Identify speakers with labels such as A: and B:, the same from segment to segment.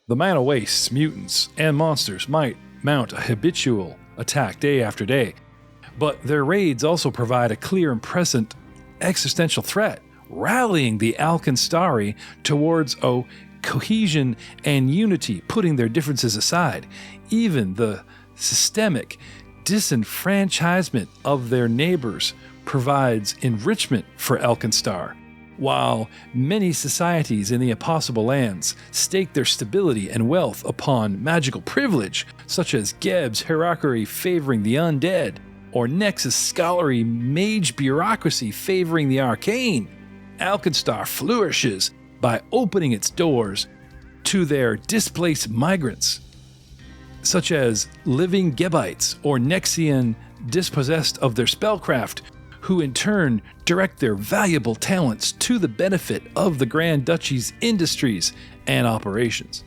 A: The mana wastes, mutants, and monsters might mount a habitual attack day after day, but their raids also provide a clear and present existential threat, rallying the AlkenStar towards cohesion and unity, putting their differences aside. Even the systemic disenfranchisement of their neighbors provides enrichment for AlkenStar, while many societies in the Impossible Lands stake their stability and wealth upon magical privilege, such as Geb's hierarchy favoring the undead, or Nexus scholarly mage bureaucracy favoring the arcane. AlkenStar flourishes by opening its doors to their displaced migrants, such as living Gebites or Nexian dispossessed of their spellcraft, who in turn direct their valuable talents to the benefit of the Grand Duchy's industries and operations.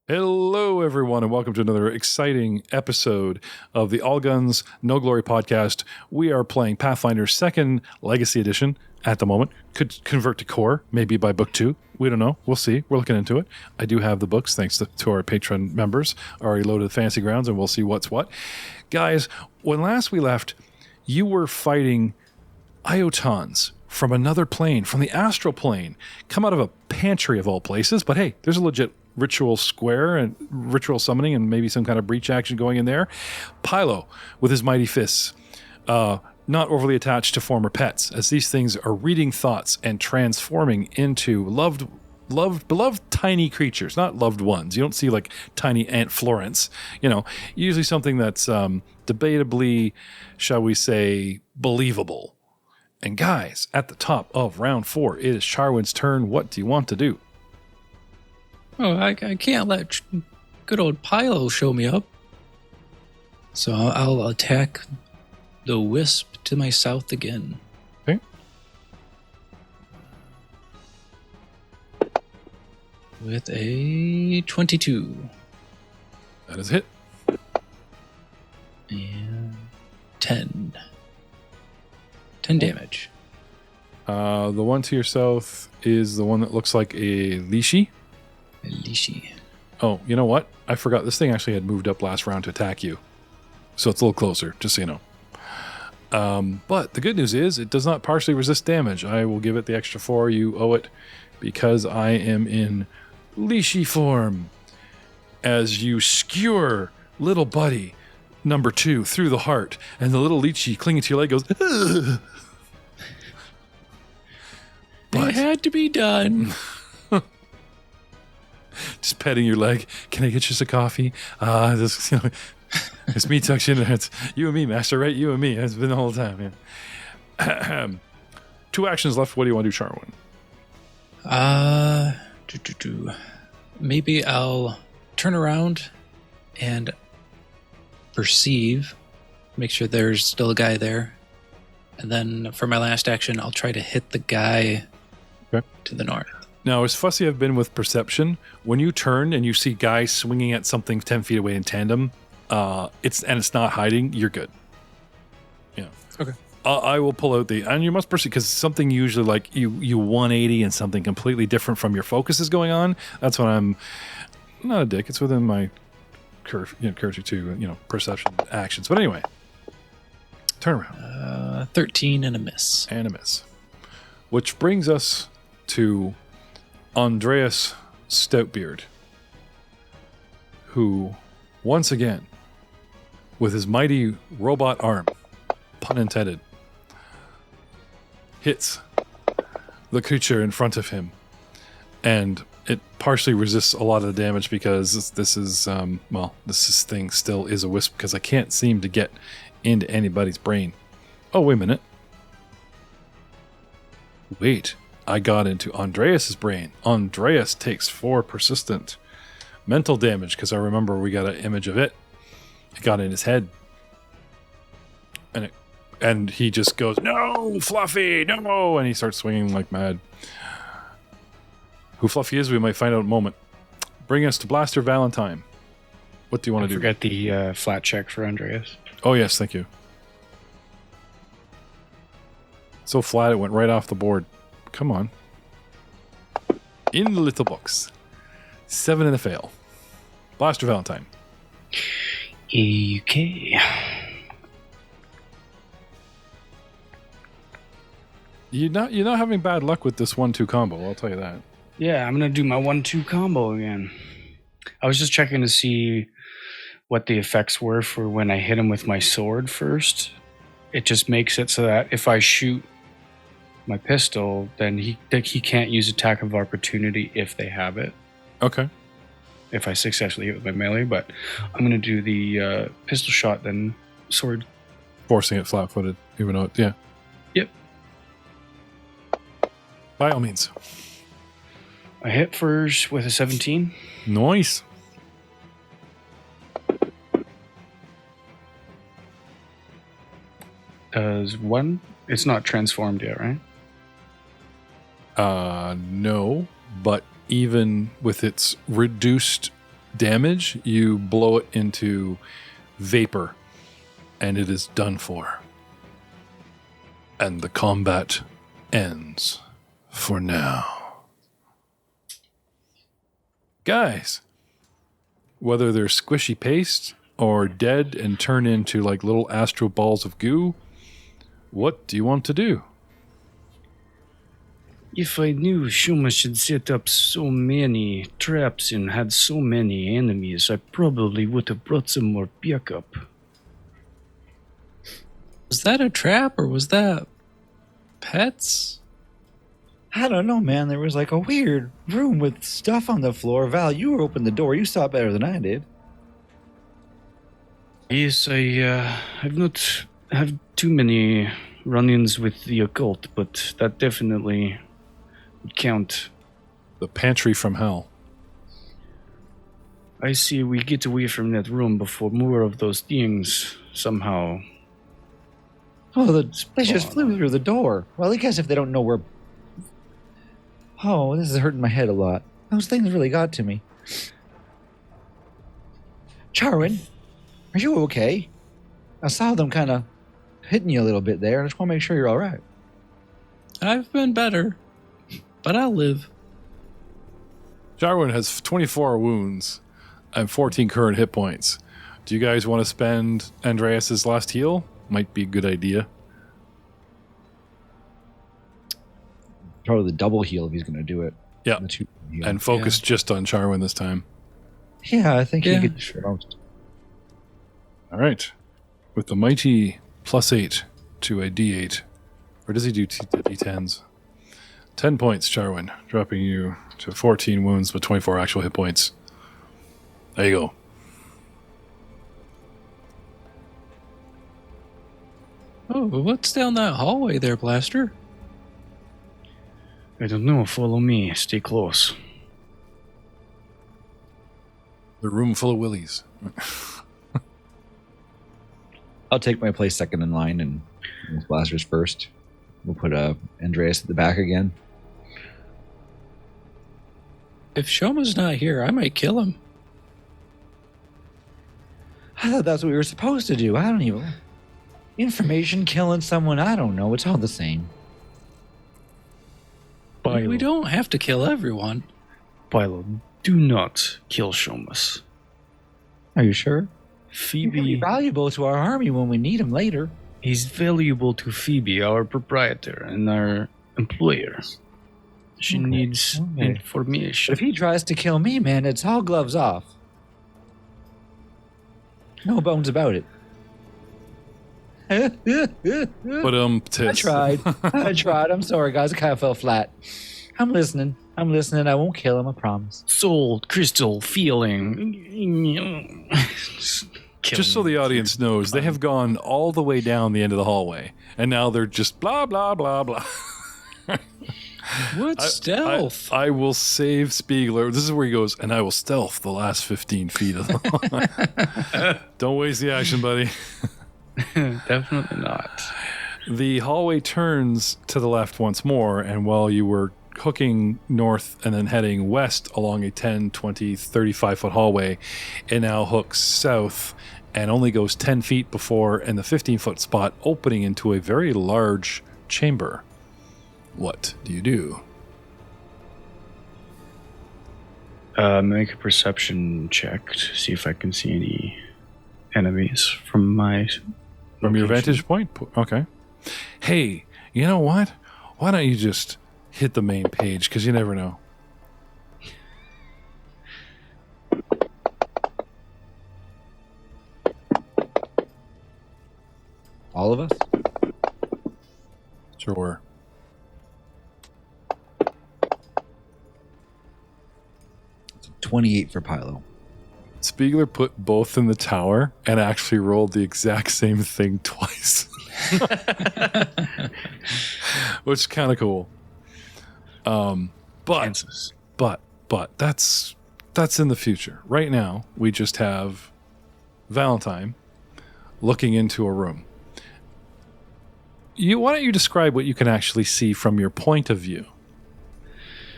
A: Hello, everyone, and welcome to another exciting episode of the All Guns, No Glory podcast. We are playing Pathfinder 2nd Legacy Edition at the moment. Could convert to core, maybe by book 2. We don't know. We'll see. We're looking into it. I do have the books, thanks to our Patreon members, already loaded the fancy grounds, and we'll see what's what. Guys, when last we left, you were fighting Iotons from another plane, from the astral plane, come out of a pantry of all places. But hey, there's a legit ritual square and ritual summoning and maybe some kind of breach action going in there. Pilo with his mighty fists, not overly attached to former pets, as these things are reading thoughts and transforming into beloved tiny creatures, not loved ones. You don't see like tiny Aunt Florence, usually something that's debatably, shall we say, believable. And guys, at the top of round 4, it is Charwin's turn. What do you want to do?
B: Oh, I can't let good old Pilo show me up. So I'll attack the wisp to my south again.
A: Okay.
B: With a 22.
A: That is a hit.
B: And 10. 10 damage.
A: The one to your south is the one that looks like a leashy. Oh, you know what? I forgot. This thing actually had moved up last round to attack you. So it's a little closer, just so you know. But the good news is it does not partially resist damage. I will give it the extra 4. You owe it because I am in leashy form. As you skewer little buddy number 2 through the heart, and the little leechy clinging to your leg goes, ugh. But
B: it had to be done.
A: Just petting your leg. Can I get you some coffee? It's me, Tuction. It's you and me, Master, right? You and me. It's been the whole time, yeah. 2 actions left. What do you want to do, Charwin?
B: Maybe I'll turn around and perceive, make sure there's still a guy there. And then for my last action, I'll try to hit the guy to the north.
A: Now, as fussy I've been with perception, when you turn and you see guys swinging at something 10 feet away in tandem, it's not hiding, you're good. Yeah.
B: Okay.
A: I will pull out and you must perceive, because something usually like you 180 and something completely different from your focus is going on. That's when I'm not a dick. It's within my courtesy to, perception actions. But anyway, turn around.
B: 13 and a miss.
A: And a miss. Which brings us to Andreas Stoutbeard, who, once again, with his mighty robot arm, pun intended, hits the creature in front of him. And it partially resists a lot of the damage because this thing still is a wisp, because I can't seem to get into anybody's brain. Oh, wait a minute. Wait, I got into Andreas's brain. Andreas takes 4 persistent mental damage because I remember we got an image of it. It got in his head. And he just goes, "No, Fluffy, no!" And he starts swinging like mad. Who Fluffy is, we might find out in a moment. Bring us to Blaster Valentine. What do you want to do?
C: Forget the flat check for Andreas.
A: Oh, yes, thank you. So flat, it went right off the board. Come on. In the little box. 7 and a fail. Blaster Valentine.
C: Okay.
A: You're not having bad luck with this 1-2 combo, I'll tell you that.
C: Yeah, I'm going to do my 1-2 combo again. I was just checking to see what the effects were for when I hit him with my sword first. It just makes it so that if I shoot my pistol, then he can't use attack of opportunity if they have it.
A: Okay.
C: If I successfully hit with my melee, but I'm going to do the pistol shot, then sword.
A: Forcing it flat-footed, even though yeah.
C: Yep.
A: By all means.
C: I hit first with a 17.
A: Nice.
C: Does 1? It's not transformed yet, right?
A: No, but even with its reduced damage, you blow it into vapor, and it is done for. And the combat ends for now. Guys, whether they're squishy paste or dead and turn into like little astro balls of goo, what do you want to do?
C: If I knew Shuma should set up so many traps and had so many enemies, I probably would have brought some more backup.
B: Was that a trap or was that pets?
D: I don't know, man. There was like a weird room with stuff on the floor. Val, you opened the door. You saw it better than I did.
C: Yes, I've not had too many run-ins with the occult, but that definitely would count.
A: The pantry from hell.
C: I see we get away from that room before more of those things somehow.
D: Oh, they just flew through the door. Well, I guess if they don't know where... Oh, this is hurting my head a lot. Those things really got to me. Charwin, are you okay? I saw them kind of hitting you a little bit there. I just want to make sure you're all right.
B: I've been better, but I'll live.
A: Jarwin has 24 wounds and 14 current hit points. Do you guys want to spend Andreas's last heal? Might be a good idea.
D: Probably the double heal if he's going to do it.
A: Yeah. And focus just on Charwin this time.
D: Yeah, I think he could.
B: Sure.
D: All
A: right. With the mighty +8 to a D8. Or does he do D10s? 10 points, Charwin, dropping you to 14 wounds but 24 actual hit points. There you go.
B: Oh, what's down that hallway there, Blaster?
C: I don't know. Follow me. Stay close.
A: The room full of willies.
D: I'll take my place second in line and Blasters first. We'll put Andreas at the back again.
B: If Shoma's not here, I might kill him.
D: I thought that's what we were supposed to do. I don't even... Information killing someone, I don't know. It's all the same.
C: Pilo.
B: We don't have to kill everyone.
C: Pilo, do not kill Shomas.
D: Are you sure?
C: Phoebe...
D: He'll be valuable to our army when we need him later.
C: He's valuable to Phoebe, our proprietor and our employer. She needs information.
D: But if he tries to kill me, man, it's all gloves off. No bones about it.
A: But
D: I tried. I'm sorry, guys. I kind of fell flat. I'm listening. I won't kill him, I promise.
C: Soul, crystal, feeling.
A: Just so the audience knows, they have gone all the way down the end of the hallway, and now they're just blah, blah, blah, blah.
B: What stealth?
A: I will save Spiegler. This is where he goes, and I will stealth the last 15 feet of the Don't waste the action, buddy.
C: Definitely not.
A: The hallway turns to the left once more, and while you were hooking north and then heading west along a 10, 20, 35-foot hallway, it now hooks south and only goes 10 feet before in the 15-foot spot, opening into a very large chamber. What do you do?
C: Make a perception check to see if I can see any enemies from my
A: From your
C: location.
A: vantage point? Okay. Hey, you know what? Why don't you just hit the main page, because you never know.
D: All of us?
A: Sure.
D: It's 28 for Pilo.
A: Spiegler put both in the tower and actually rolled the exact same thing twice. Which is kind of cool.
C: Kansas.
A: But that's in the future. Right now, we just have Valentine looking into a room. Why don't you describe what you can actually see from your point of view?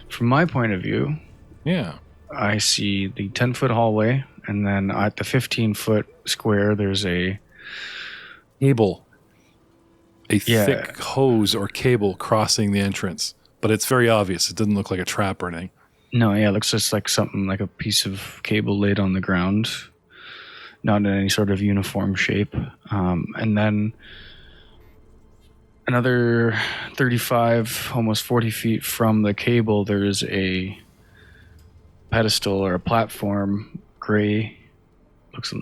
C: From my point of view,
A: Yeah.
C: I see the 10-foot hallway, and then at the 15-foot square, there's a
A: Cable. A
C: Yeah.
A: thick hose or cable crossing the entrance. But it's very obvious. It doesn't look like a trap or anything.
C: no, yeah, it looks just like something like a piece of cable laid on the ground, not in any sort of uniform shape. And then another 35, almost 40 feet from the cable, there is a pedestal or a platform, gray,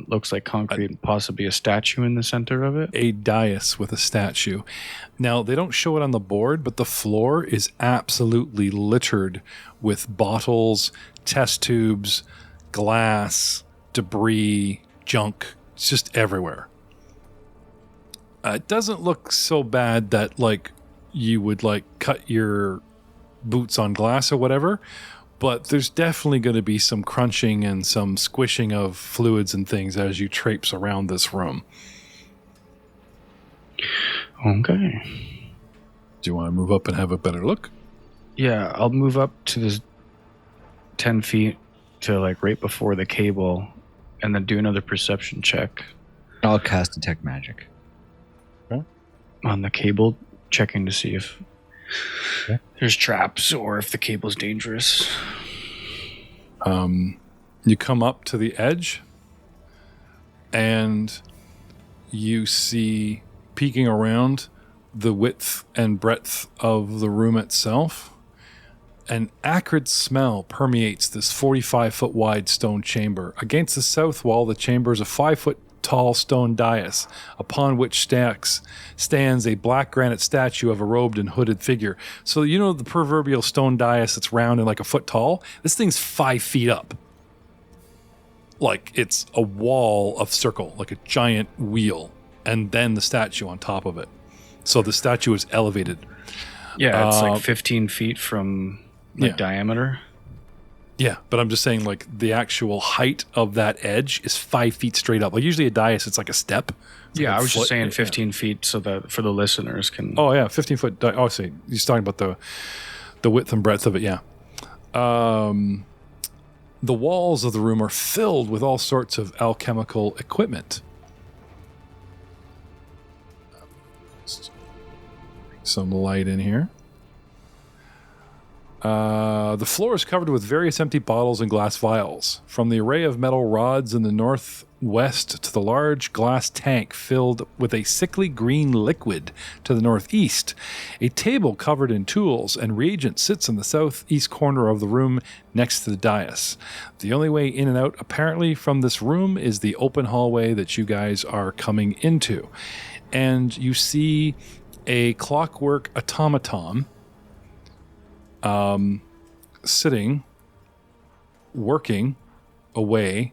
C: looks like concrete, and possibly a statue in the center of it.
A: A dais with a statue. Now, they don't show it on the board, but the floor is absolutely littered with bottles, test tubes, glass, debris, junk. It's just everywhere. It doesn't look so bad that, like, you would, like, cut your boots on glass or whatever, but there's definitely going to be some crunching and some squishing of fluids and things as you traipse around this room.
C: Okay.
A: Do you want to move up and have a better look?
C: Yeah, I'll move up to this 10 feet to like right before the cable and then do another perception check
D: I'll cast Detect Magic.
C: on the cable, checking to see if
A: Okay.
C: there's traps or if the cable's dangerous.
A: You come up to the edge and you see, peeking around the width and breadth of the room itself, an acrid smell permeates this 45-foot wide stone chamber. Against the south wall, the chamber is a 5-foot tall stone dais, upon which stands a black granite statue of a robed and hooded figure. So you know the proverbial stone dais that's round and like a foot tall? This thing's 5 feet up. Like it's a wall of circle, like a giant wheel, and then the statue on top of it. So the statue is elevated.
C: Yeah, it's like 15 feet from the
A: yeah.
C: diameter.
A: Yeah, but I'm just saying, like, the actual height of that edge is 5 feet straight up. Like, usually a dais, it's like a step. It's
C: Yeah,
A: like a
C: I was just
A: foot.
C: saying
A: Yeah.
C: 15 feet so that for the listeners can.
A: Oh, yeah, 15-foot. Oh, I see. He's talking about the width and breadth of it, yeah. The walls of the room are filled with all sorts of alchemical equipment. Some light in here. The floor is covered with various empty bottles and glass vials. From the array of metal rods in the northwest to the large glass tank filled with a sickly green liquid to the northeast, a table covered in tools and reagents sits in the southeast corner of the room next to the dais. The only way in and out, apparently, from this room is the open hallway that you guys are coming into. And you see a clockwork automaton sitting, working away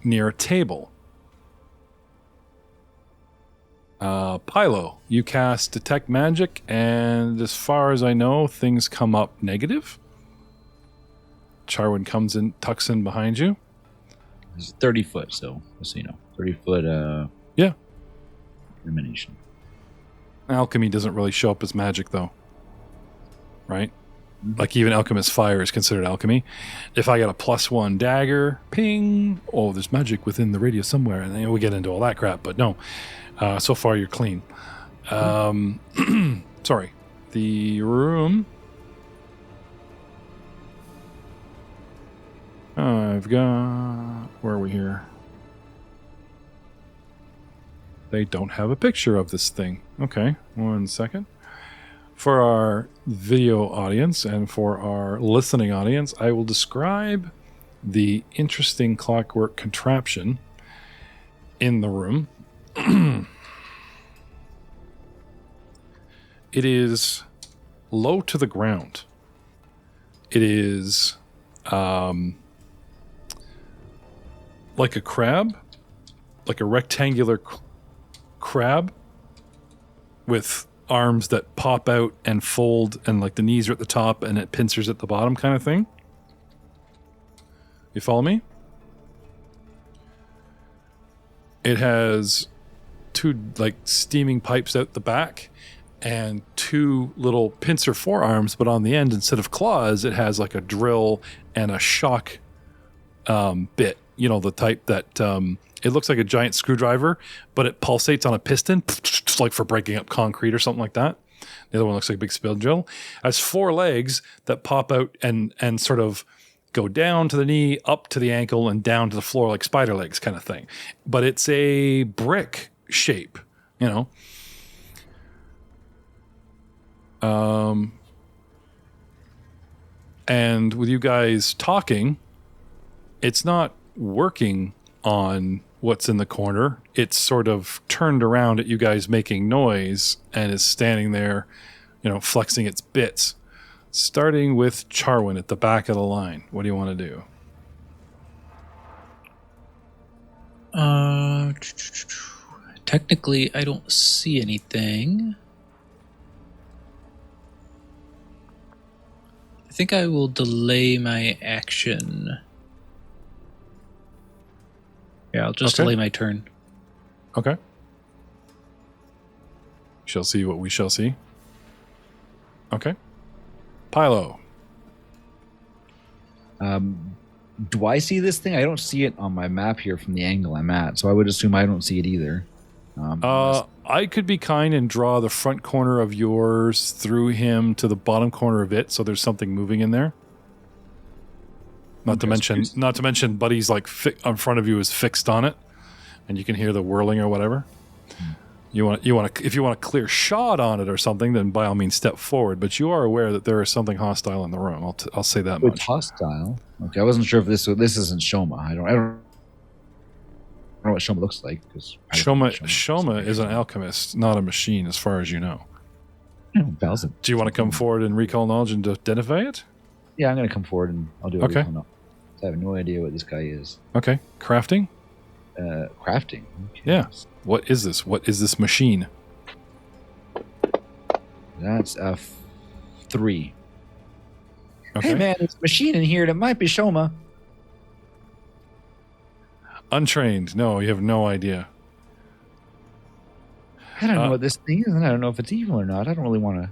A: near a table. Pilo, you cast Detect Magic, and as far as I know, things come up negative. Charwin comes in, tucks in behind you.
D: It's 30 foot, so just so you know. 30 foot
A: Yeah.
D: illumination.
A: Alchemy doesn't really show up as magic, though. Right?
D: Mm-hmm.
A: Like, even Alchemist Fire is considered alchemy. If I got a +1 dagger, ping, oh, there's magic within the radius somewhere, and then we get into all that crap, but no. So far, you're clean. Sorry. The room... I've got... Where are we here? They don't have a picture of this thing. Okay, 1 second. For our video audience and for our listening audience, I will describe the interesting clockwork contraption in the room. It is low to the ground. It is like a crab, like a rectangular crab with arms that pop out and fold, and like the knees are at the top and it pincers at the bottom kind of thing. You follow me? It has 2 like steaming pipes out the back and 2 little pincer forearms, but on the end, instead of claws, it has like a drill and a shock bit. You know, the type that it looks like a giant screwdriver, but it pulsates on a piston, like for breaking up concrete or something like that. The other one looks like a big spindle drill. It has 4 legs that pop out and sort of go down to the knee, up to the ankle, and down to the floor like spider legs kind of thing. But it's a brick shape, you know. And with you guys talking, it's not working on what's in the corner. It's sort of turned around at you guys making noise and is standing there, you know, flexing its bits. Starting with Charwin at the back of the line. What do you want to do?
B: Technically, I don't see anything. I think I will delay my action. Yeah, I'll just delay my turn.
A: Okay. Shall see what we shall see. Okay. Pilo.
D: Do I see this thing? I don't see it on my map here from the angle I'm at, so I would assume I don't see it either.
A: I could be kind and draw the front corner of yours through him to the bottom corner of it, so there's something moving in there. Not to mention, Buddy's like in front of you is fixed on it, and you can hear the whirling or whatever. If you want a clear shot on it or something, then by all means step forward. But you are aware that there is something hostile in the room. I'll say that much.
D: It's hostile. Okay, I wasn't sure if this isn't Shoma. I don't know what Shoma looks like.
A: Shoma is an alchemist, not a machine, as far as you know. Do you want to come forward and recall knowledge and identify it?
D: Yeah, I'm going to come forward and I'll do a recall knowledge. I have no idea what this guy is.
A: Okay, crafting.
D: Crafting. Okay.
A: Yeah. What is this? What is this machine?
D: That's a 3.
A: Okay.
D: Hey man, there's a machine in here that might be Shoma.
A: Untrained. No, you have no idea.
D: I don't know what this thing is, and I don't know if it's evil or not. I don't really want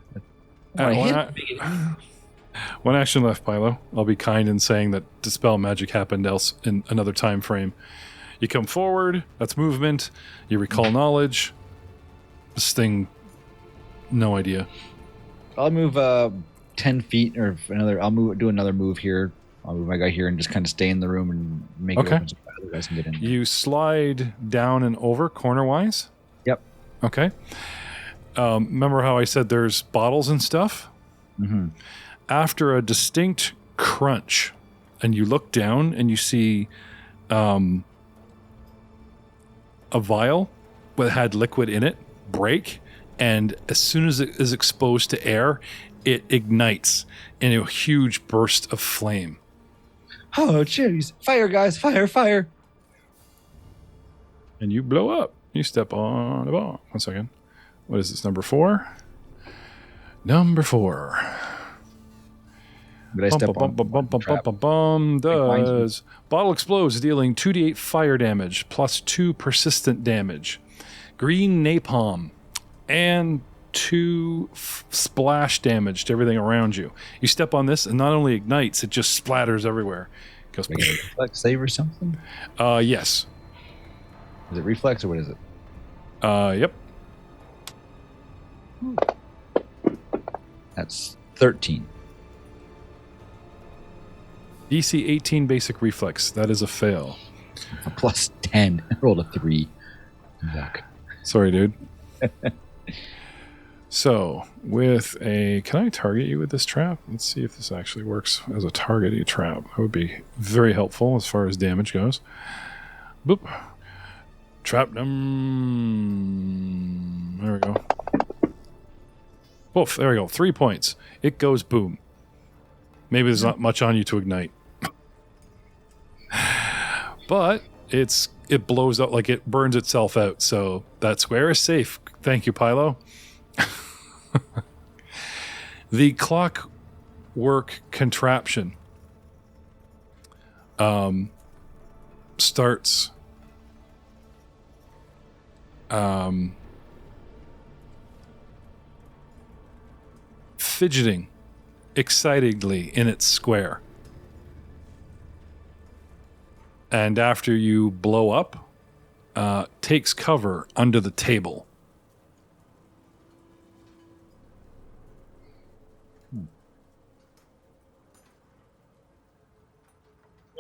D: to.
A: One action left, Pilo. I'll be kind in saying that dispel magic happened else in another time frame. You come forward. That's movement. You recall knowledge. This thing, no idea.
D: I'll move 10 feet or another. Do another move here. I'll move my guy here and just kind of stay in the room and make it open so other guys can get in.
A: You slide down and over corner-wise?
D: Yep.
A: Okay. Remember how I said there's bottles and stuff?
D: Mm-hmm.
A: After a distinct crunch, and you look down and you see a vial that had liquid in it break, and as soon as it is exposed to air, it ignites in a huge burst of flame.
D: Oh, jeez. Fire, guys. Fire, fire.
A: And you blow up. You step on the ball. 1 second. What is this, number 4? Number 4.
D: Did I step on?
A: Does. Bottle explodes, dealing 2d8 fire damage, plus 2 persistent damage. Green napalm, and 2 splash damage to everything around you. You step on this, and not only ignites, it just splatters everywhere. Goes.
D: Like a reflex save or something?
A: Yes.
D: Is it reflex or what is it?
A: Yep.
D: That's 13.
A: DC 18 basic reflex. That is a fail.
D: A plus 10. I rolled a 3. Yuck.
A: Sorry, dude. So, with a... Can I target you with this trap? Let's see if this actually works as a targeting trap. That would be very helpful as far as damage goes. Boop. Trap There we go. Woof, there we go. 3 points. It goes boom. Maybe there's not much on you to ignite. But it blows up, like it burns itself out. So that square is safe. Thank you, Pilo. The clockwork contraption starts fidgeting excitedly in its square. And after you blow up, takes cover under the table.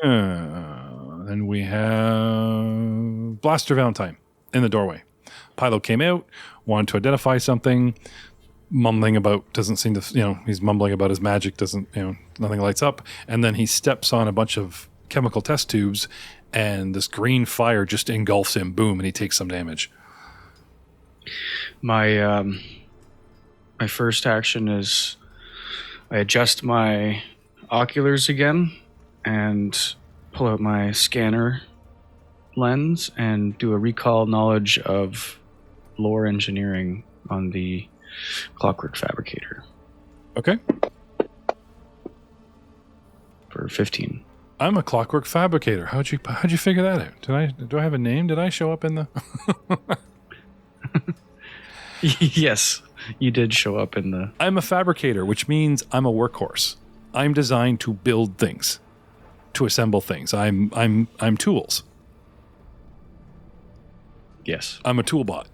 A: Then we have Blaster Valentine in the doorway. Pilo came out, wanted to identify something, mumbling about, doesn't seem to, he's mumbling about his magic, nothing lights up. And then he steps on a bunch of chemical test tubes, and this green fire just engulfs him. Boom, and he takes some damage.
C: My first action is I adjust my oculars again and pull out my scanner lens and do a recall knowledge of lore engineering on the clockwork fabricator.
A: Okay.
C: For 15.
A: I'm a clockwork fabricator. How'd you figure that out? Do I have a name? Did I show up in the?
C: Yes, you did show up in the.
A: I'm a fabricator, which means I'm a workhorse. I'm designed to build things, to assemble things. I'm tools.
C: Yes,
A: I'm a toolbot.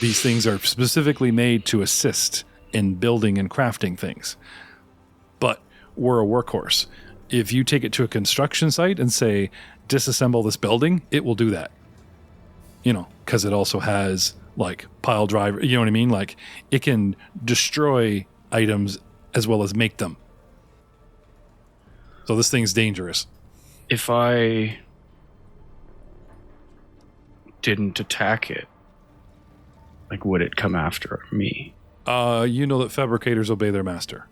A: These things are specifically made to assist in building and crafting things. But we're a workhorse. If you take it to a construction site and say, disassemble this building, it will do that. Because it also has, like, pile driver, you know what I mean? Like, it can destroy items as well as make them. So this thing's dangerous.
C: If I didn't attack it, like, would it come after me?
A: You know that fabricators obey their master.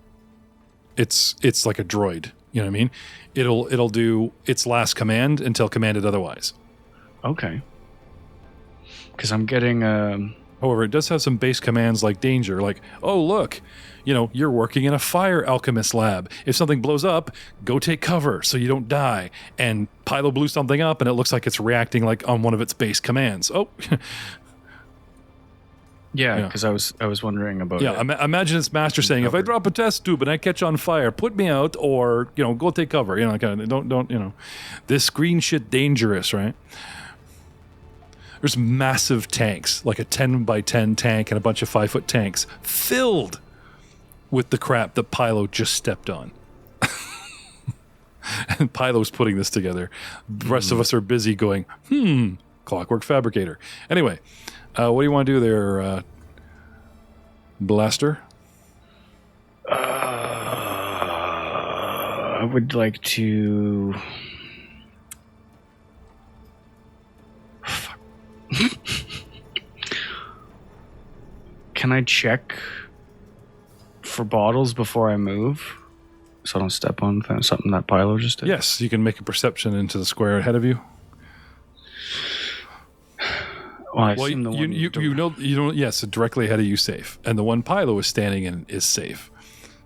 A: It's like a droid. You know what I mean? It'll do its last command until commanded otherwise.
C: Okay. Because I'm getting.
A: However, it does have some base commands like danger, like, oh look, you're working in a fire alchemist lab. If something blows up, go take cover so you don't die. And Pilo blew something up, and it looks like it's reacting like on one of its base commands. Oh.
C: Yeah, because I was wondering about.
A: Yeah, imagine its master saying, "If I drop a test tube and I catch on fire, put me out, or go take cover." Don't. This green shit dangerous, right? There's massive tanks, like a 10x10 tank and a bunch of 5-foot tanks, filled with the crap that Pilo just stepped on. And Pilo's putting this together. The rest of us are busy going, clockwork fabricator. Anyway. What do you want to do there, Blaster?
C: I would like to... Can I check for bottles before I move? So I don't step on something that Pilo just did?
A: Yes, you can make a perception into the square ahead of you.
C: Well, I
A: Well,
C: assume the one
A: you know, yes, directly ahead of you safe. And the one Pilo is standing in is safe.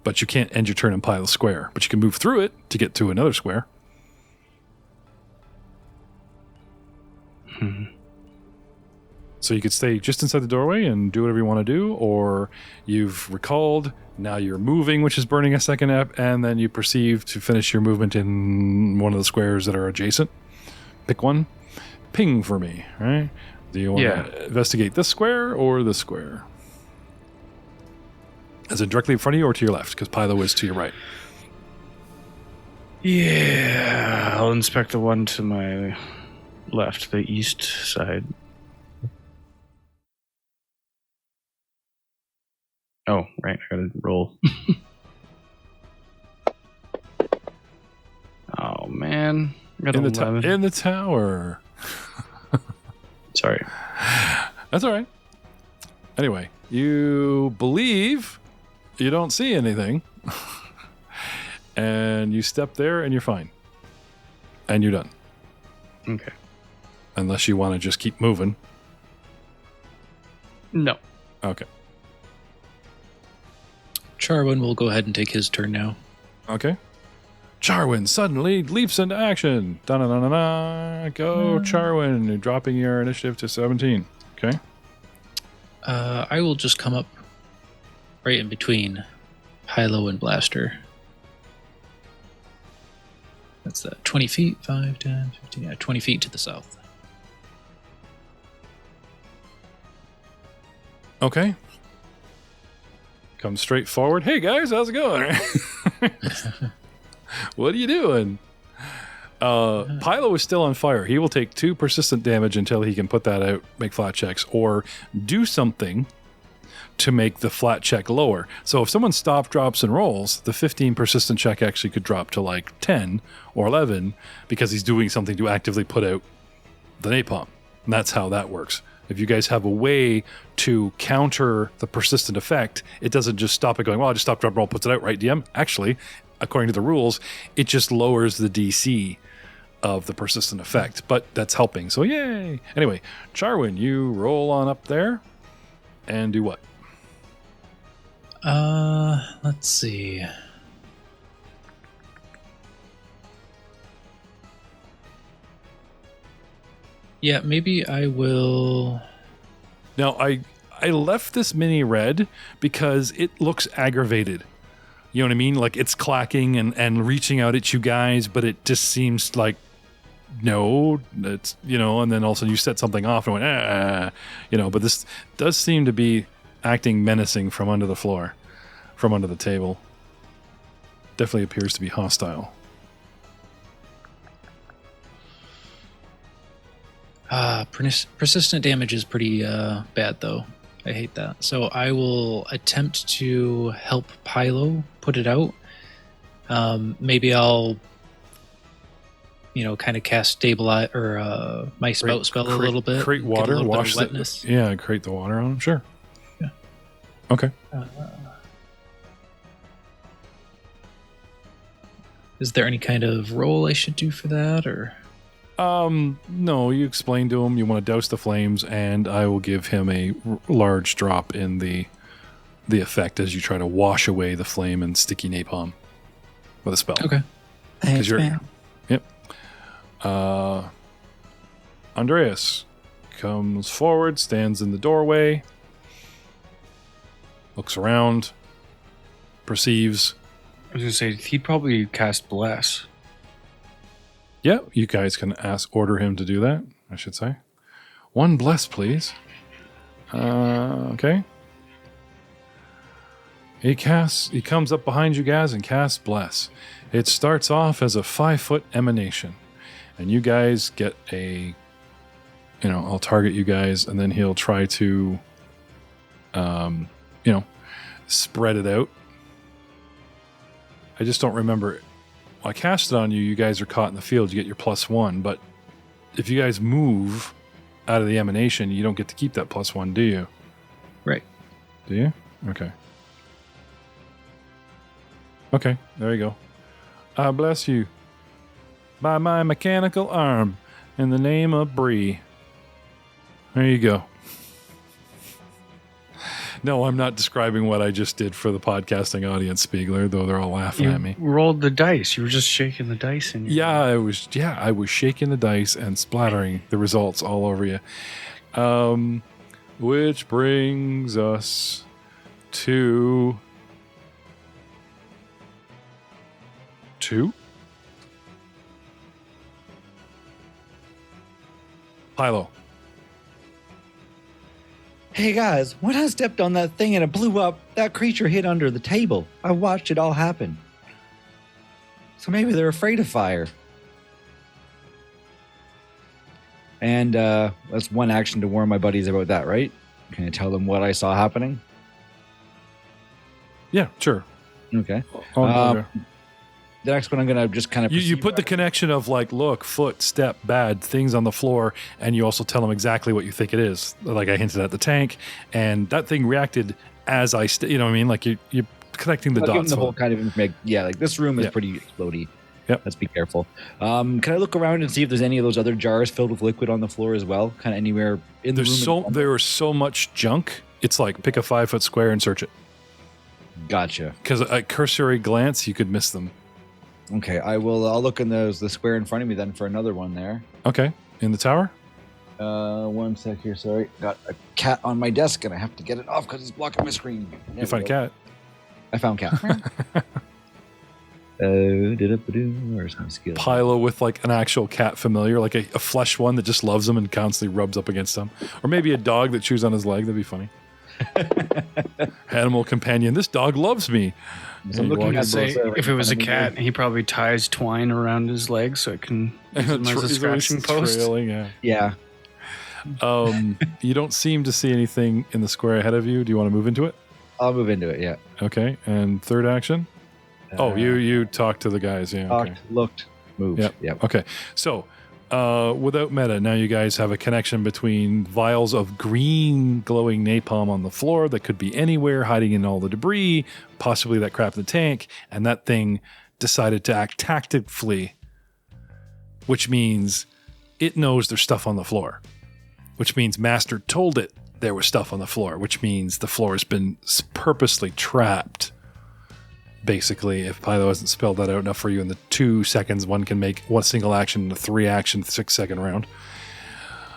A: But you can't end your turn in Pilo Square. But you can move through it to get to another square. So you could stay just inside the doorway and do whatever you want to do, or you've recalled, now you're moving, which is burning a second ep, and then you proceed to finish your movement in one of the squares that are adjacent. Pick one. Ping for me, right? Do you want to investigate this square or this square? Is it directly in front of you or to your left? Because Pilo is to your right.
C: Yeah, I'll inspect the one to my left, the east side. Oh, right. I gotta roll. Oh, man. I got
A: In the tower.
C: Sorry.
A: That's all right. Anyway, you believe you don't see anything. And you step there and you're fine. And you're done.
C: Okay.
A: Unless you want to just keep moving.
C: No.
A: Okay.
B: Charwin will go ahead and take his turn now.
A: Okay. Charwin suddenly leaps into action. Da-na-na-na-na. Go, Charwin. You're dropping your initiative to 17. Okay.
B: I will just come up right in between Pilo and Blaster. That's that 20 feet, 5, 10, 15, yeah, 20 feet to the south.
A: Okay. Come straight forward. Hey guys, how's it going? What are you doing? Pilo is still on fire. He will take 2 persistent damage until he can put that out, make flat checks, or do something to make the flat check lower. So if someone stop, drops, and rolls, the 15 persistent check actually could drop to like 10 or 11 because he's doing something to actively put out the napalm. And that's how that works. If you guys have a way to counter the persistent effect, it doesn't just stop it going, well, I just stop, drop, roll, puts it out, right, DM? Actually, according to the rules, it just lowers the DC of the persistent effect, but that's helping, so yay! Anyway, Charwin, you roll on up there and do what?
B: Let's see. Yeah, maybe I will.
A: Now, I left this mini red because it looks aggravated. You know what I mean? Like it's clacking and reaching out at you guys, but it just seems like no, it's, you know, and then all of a sudden you set something off and went, you know, but this does seem to be acting menacing from under the floor, from under the table. Definitely appears to be hostile.
B: Persistent damage is pretty bad, though. I hate that. So I will attempt to help Pilo put it out. Maybe I'll, kind of cast stabilize or my spout spell a little bit.
A: Create water, wash
B: wetness.
A: Create the water on him. Sure.
B: Yeah.
A: Okay.
B: Is there any kind of roll I should do for that, or?
A: No, you explain to him you want to douse the flames, and I will give him a large drop in the effect as you try to wash away the flame and sticky napalm with a spell.
B: Okay.
E: Thanks, man.
A: Yep. Andreas comes forward, stands in the doorway, looks around, perceives.
C: I was going to say, he'd probably cast Bless.
A: Yeah, you guys can order him to do that, I should say. 1 bless, please. Okay. He comes up behind you guys and casts bless. It starts off as a 5-foot emanation. And you guys get I'll target you guys, and then he'll try to, spread it out. I just don't remember. I cast it on you. You guys are caught in the field. You get your +1. But if you guys move out of the emanation, you don't get to keep that +1, do you?
B: Right.
A: Do you? Okay. Okay. There you go. I bless you by my mechanical arm in the name of Bree. There you go. No, I'm not describing what I just did for the podcasting audience, Spiegler, though they're all laughing at me.
C: You rolled the dice. You were just shaking the dice.
A: I was shaking the dice and splattering the results all over you. Which brings us to... Pilo.
D: Hey guys, when I stepped on that thing and it blew up, that creature hid under the table. I watched it all happen. So maybe they're afraid of fire. And that's one action to warn my buddies about that, right? Can I tell them what I saw happening?
A: Yeah, sure.
D: Okay.
A: Okay.
D: The next one I'm going to just kind of...
A: You put the connection of like, look, foot, step, bad, things on the floor, and you also tell them exactly what you think it is. Like I hinted at the tank, and that thing reacted as you know what I mean? Like you're connecting the dots.
D: The whole kind of information. Yeah, like this room is pretty explodey.
A: Yep.
D: Let's be careful. Can I look around and see if there's any of those other jars filled with liquid on the floor as well? Kind of anywhere in the room?
A: There is so much junk. It's like pick a 5-foot square and search it.
D: Gotcha.
A: Because a cursory glance, you could miss them.
D: Okay, I'll look in the square in front of me then for another one there.
A: Okay, in the tower?
D: One sec here, sorry. Got a cat on my desk and I have to get it off because it's blocking my screen.
A: You find a cat.
D: I found cat. Where's my skill?
A: Pilo with like an actual cat familiar, like a flesh one that just loves him and constantly rubs up against him. Or maybe a dog that chews on his leg, that'd be funny. Animal companion, this dog loves me.
C: So I'm looking at say if it was a cat, he probably ties twine around his leg so it can use him as a scratching post.
A: Trailing,
D: yeah.
A: You don't seem to see anything in the square ahead of you. Do you want to move into it?
D: I'll move into it, yeah.
A: Okay, and third action? You talked to the guys, yeah.
D: Talked,
A: okay.
D: Looked, moved.
A: Yep. Okay, so without meta, now you guys have a connection between vials of green glowing napalm on the floor that could be anywhere, hiding in all the debris, possibly that crap in the tank, and that thing decided to act tactically, which means it knows there's stuff on the floor, which means Master told it there was stuff on the floor, which means the floor has been purposely trapped. Basically, if Pilo hasn't spelled that out enough for you in the 2 seconds, one can make one single action in a 3-action, 6-second round.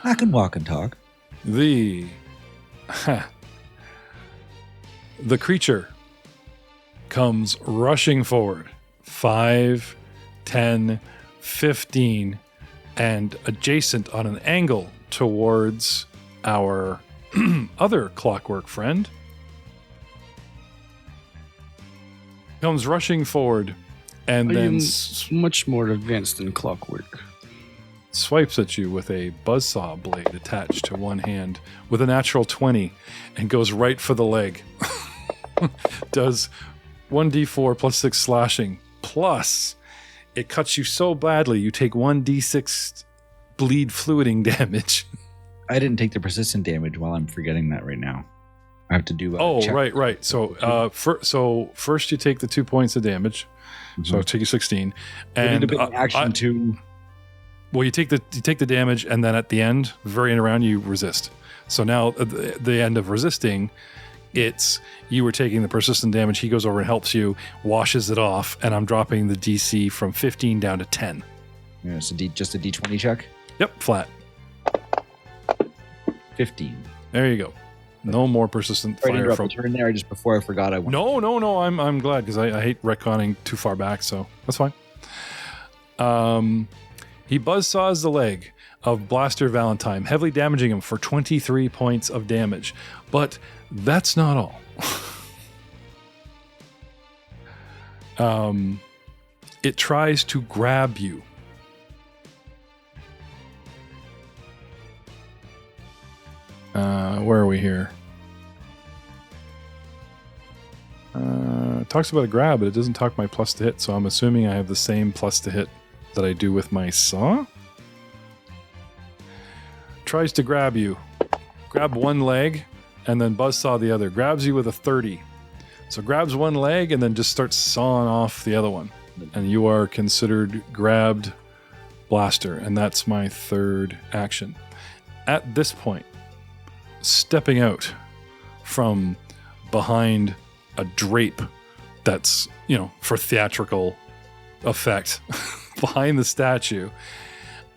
D: I can walk and talk.
A: The creature comes rushing forward 5, 10, 15, and adjacent on an angle towards our other clockwork friend. Comes rushing forward and then
C: much more advanced than clockwork.
A: Swipes at you with a buzzsaw blade attached to one hand with a natural 20 and goes right for the leg. Does 1d4 plus 6 slashing, plus it cuts you so badly you take 1d6 bleed fluiding damage.
D: I didn't take the persistent damage while I'm forgetting that right now. I have to do check.
A: Right. So first you take the 2 points of damage. Mm-hmm. So I'll take you 16. And
D: a bit of action to...
A: Well, you take the damage, and then at the end, very end around, you resist. So now at the end of resisting, it's you were taking the persistent damage. He goes over and helps you, washes it off, and I'm dropping the DC from 15 down to 10.
D: Yeah, so just a D20 check?
A: Yep, flat.
D: 15.
A: There you go. No more persistent fire from
D: turn there just before I forgot I went.
A: No. I'm glad because I hate retconning too far back, so that's fine. He buzzsaws the leg of Blaster Valentine, heavily damaging him for 23 points of damage. But that's not all. It tries to grab you. Where are we here? It talks about a grab, but it doesn't talk my plus to hit, so I'm assuming I have the same plus to hit that I do with my saw. Tries to grab you. Grab one leg, and then buzzsaw the other. Grabs you with a 30. So grabs one leg, and then just starts sawing off the other one. And you are considered grabbed blaster, and that's my third action. At this point, stepping out from behind a drape that's, for theatrical effect, behind the statue,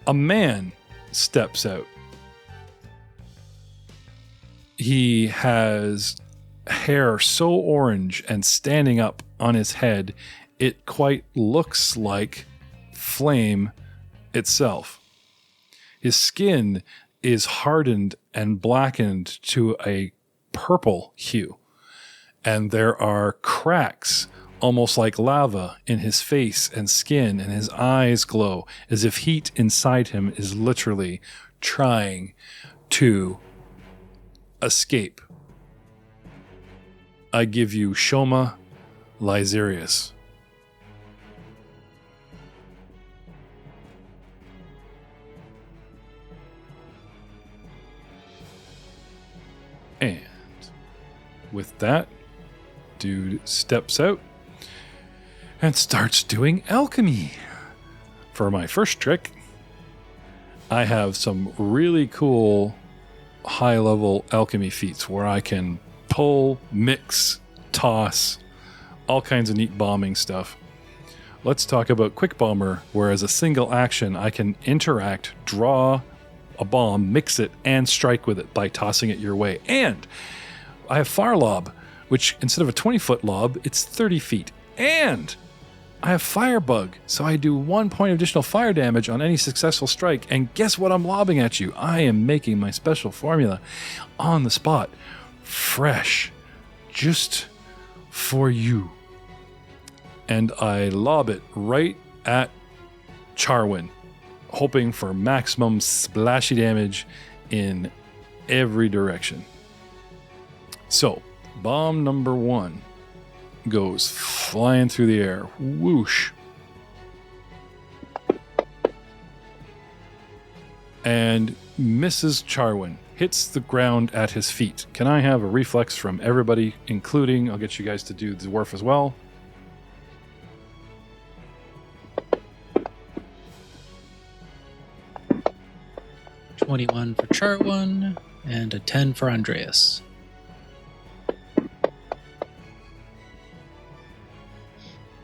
A: a man steps out. He has hair so orange and standing up on his head, it quite looks like flame itself. His skin is hardened and blackened to a purple hue, and there are cracks almost like lava in his face and skin, and his eyes glow as if heat inside him is literally trying to escape. I give you Shoma Lysarius. And with that, dude steps out and starts doing alchemy. For my first trick, I have some really cool high-level alchemy feats where I can pull, mix, toss, all kinds of neat bombing stuff. Let's talk about Quick Bomber, where as a single action, I can interact, draw a bomb, mix it, and strike with it by tossing it your way. And I have Fire Lob, which instead of a 20-foot lob, it's 30 feet. And I have Firebug, so I do 1 point of additional fire damage on any successful strike. And guess what I'm lobbing at you? I am making my special formula on the spot. Fresh. Just for you. And I lob it right at Charwin, hoping for maximum splashy damage in every direction. So, bomb number 1 goes flying through the air. Whoosh. And misses Charwin. Hits the ground at his feet. Can I have a reflex from everybody, including, I'll get you guys to do the dwarf as well.
B: $21 for Charwin and a 10 for Andreas.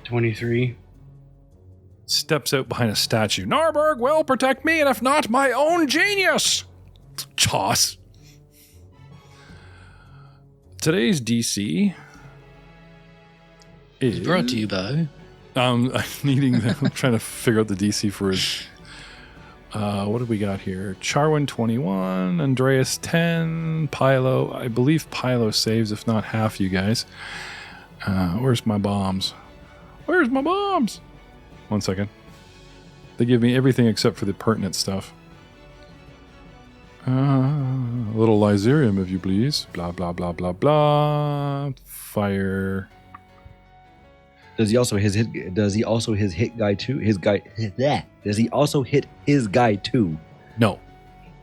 C: $23.
A: Steps out behind a statue. Malburg will protect me, and if not, my own genius. Toss. Today's DC is
B: Brought to you by.
A: I'm trying to figure out the DC for his. What did we got here? Charwin 21, Andreas 10, Pilo. I believe Pilo saves, if not half, you guys. Where's my bombs? Where's my bombs? 1 second. They give me everything except for the pertinent stuff. A little Lysarium, if you please. Blah, blah, blah, blah, blah. Fire.
D: Does he also his hit guy too? Does he also hit his guy too?
A: No.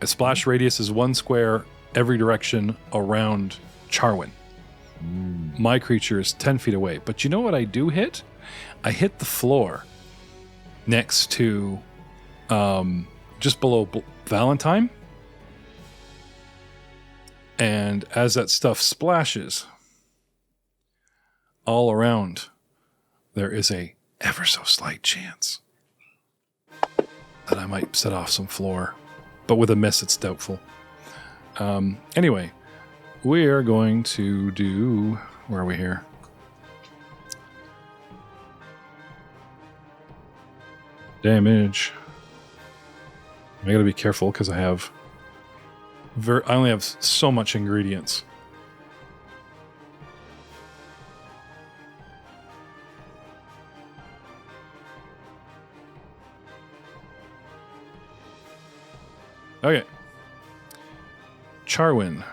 A: A splash radius is 1 square every direction around Charwin. My creature is 10 feet away. But you know what I do hit? I hit the floor next to just below Valentine. And as that stuff splashes all around, there is a ever so slight chance that I might set off some floor. But with a miss, it's doubtful. Anyway, we are going to do... Where are we here? Damage. I gotta be careful because I have... I only have so much ingredients. Okay. Charwin.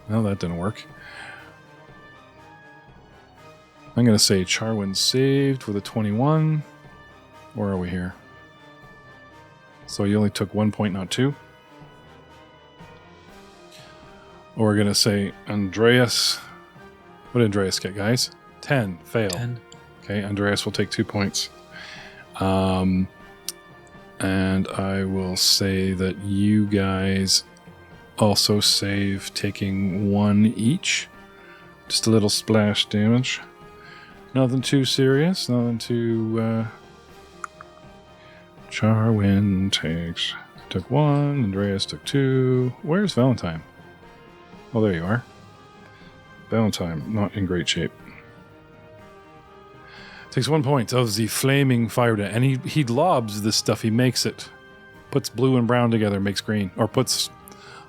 A: No, that didn't work. I'm going to say Charwin saved with a 21. Where are we here? So you only took 1 point, not 2. Or we're going to say Andreas. What did Andreas get, guys? 10. Fail.
B: 10.
A: Okay, Andreas will take 2 points. And I will say that you guys also save, taking 1 each. Just a little splash damage. Nothing too serious. Nothing too... Charwin took 1. Andreas took 2. Where's Valentine? Oh, there you are. Valentine, not in great shape. Takes 1 point of the flaming fire damage. And he lobs this stuff. He makes it. Puts blue and brown together, makes green. Or puts,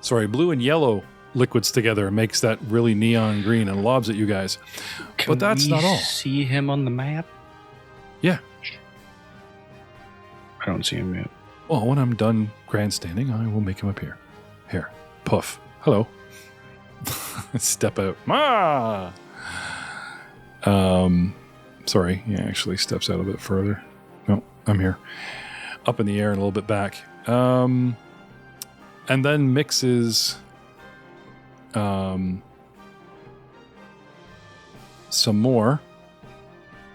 A: blue and yellow liquids together, makes that really neon green and lobs at you guys. But that's not all.
C: See him on the map?
A: Yeah.
C: I don't see him yet.
A: Well, when I'm done grandstanding, I will make him appear. Here. Puff. Hello. Step out. Ah! Sorry. He actually steps out a bit further. No, I'm here. Up in the air and a little bit back. And then mixes some more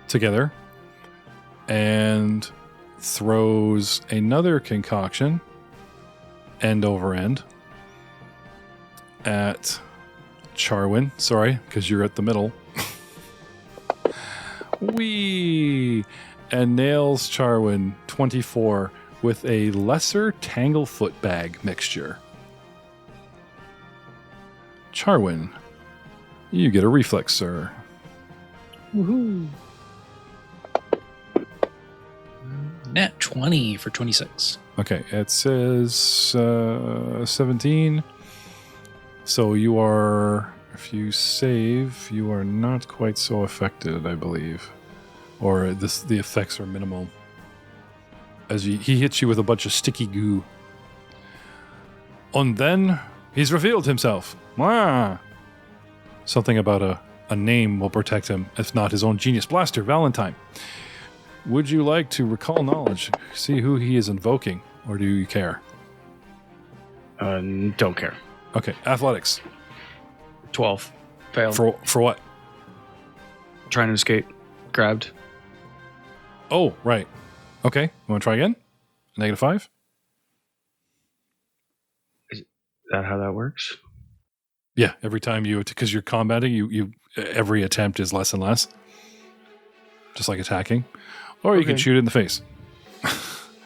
A: together and throws another concoction end over end at Charwin. Sorry, because you're at the middle. Whee! And nails Charwin 24 with a lesser Tanglefoot bag mixture. Charwin, you get a reflex, sir.
B: Woohoo! Nat 20 for 26.
A: Okay, it says 17. So you are, if you save, you are not quite so affected, I believe. Or the effects are minimal. As he hits you with a bunch of sticky goo. And then he's revealed himself. Ah! Something about a name will protect him, if not his own genius blaster, Valentine. Would you like to recall knowledge, see who he is invoking, or do you care?
C: Don't care.
A: Okay, athletics.
C: 12. Failed.
A: For what?
C: Trying to escape. Grabbed.
A: Oh, right. Okay, you want to try again? -5?
C: Is that how that works?
A: Yeah, every time because you're combating, you every attempt is less and less. Just like attacking. Or you can shoot it in the face.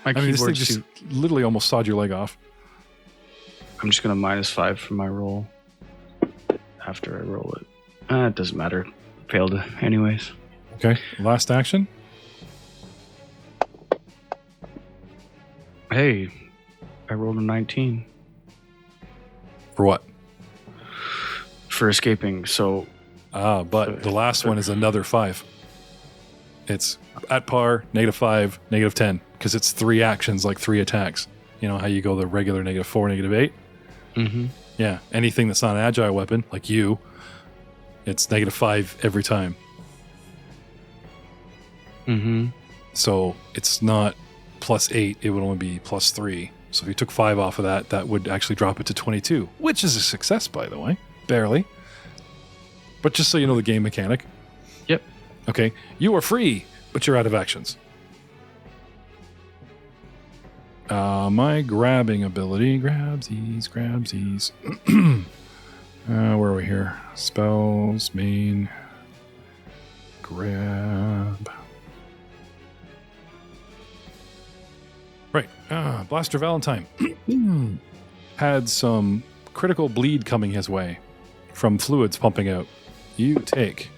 A: I mean, this thing just literally almost sawed your leg off.
C: I'm just going to -5 for my roll after I roll it. It doesn't matter. Failed anyways.
A: Okay, last action.
C: Hey, I rolled a 19.
A: For what?
C: For escaping, so...
A: but the last one is another 5. It's at par, -5, -10, because it's 3 actions, like 3 attacks. You know how you go the regular -4, -8?
C: Mm-hmm.
A: Yeah, anything that's not an agile weapon, like you, it's -5 every time.
C: Mm-hmm.
A: So it's not +8, it would only be +3. So if you took 5 off of that, that would actually drop it to 22, which is a success, by the way. Barely. But just so you know the game mechanic.
C: Yep.
A: Okay, you are free, but you're out of actions. My grabbing ability, grabsies. Where are we here? Spells, main, grab. Right, Blaster Valentine had some critical bleed coming his way from fluids pumping out. You take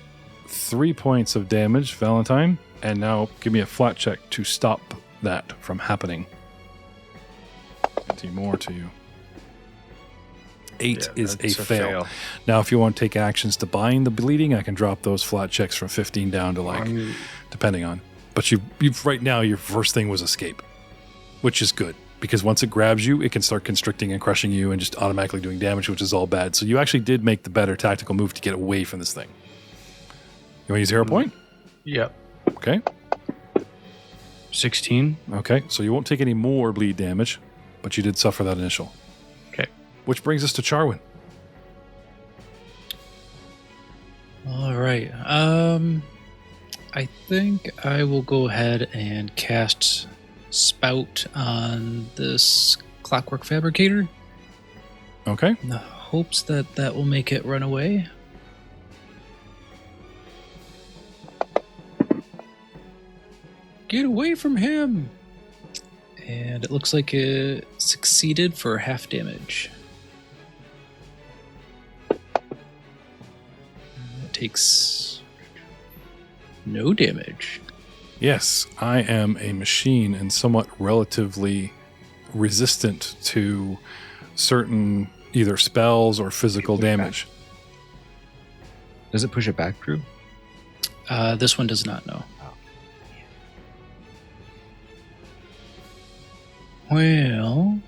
A: 3 points of damage, Valentine, and now give me a flat check to stop that from happening. 20 more to you. 8 is a fail. Now, if you want to take actions to bind the bleeding, I can drop those flat checks from 15 down to depending on. But you've right now, your first thing was escape, which is good because once it grabs you, it can start constricting and crushing you and just automatically doing damage, which is all bad. So you actually did make the better tactical move to get away from this thing. You want to use a hero point?
C: Yep.
A: Okay.
C: 16.
A: Okay, so you won't take any more bleed damage, but you did suffer that initial.
C: Okay.
A: Which brings us to Charwin.
B: All right. I think I will go ahead and cast Spout on this Clockwork Fabricator.
A: Okay.
B: In the hopes that will make it run away. Get away from him! And it looks like it succeeded for half damage. It takes no damage.
A: Yes, I am a machine and somewhat relatively resistant to certain either spells or physical damage.
D: Does it push it back, Drew?
B: This one does not know. Well,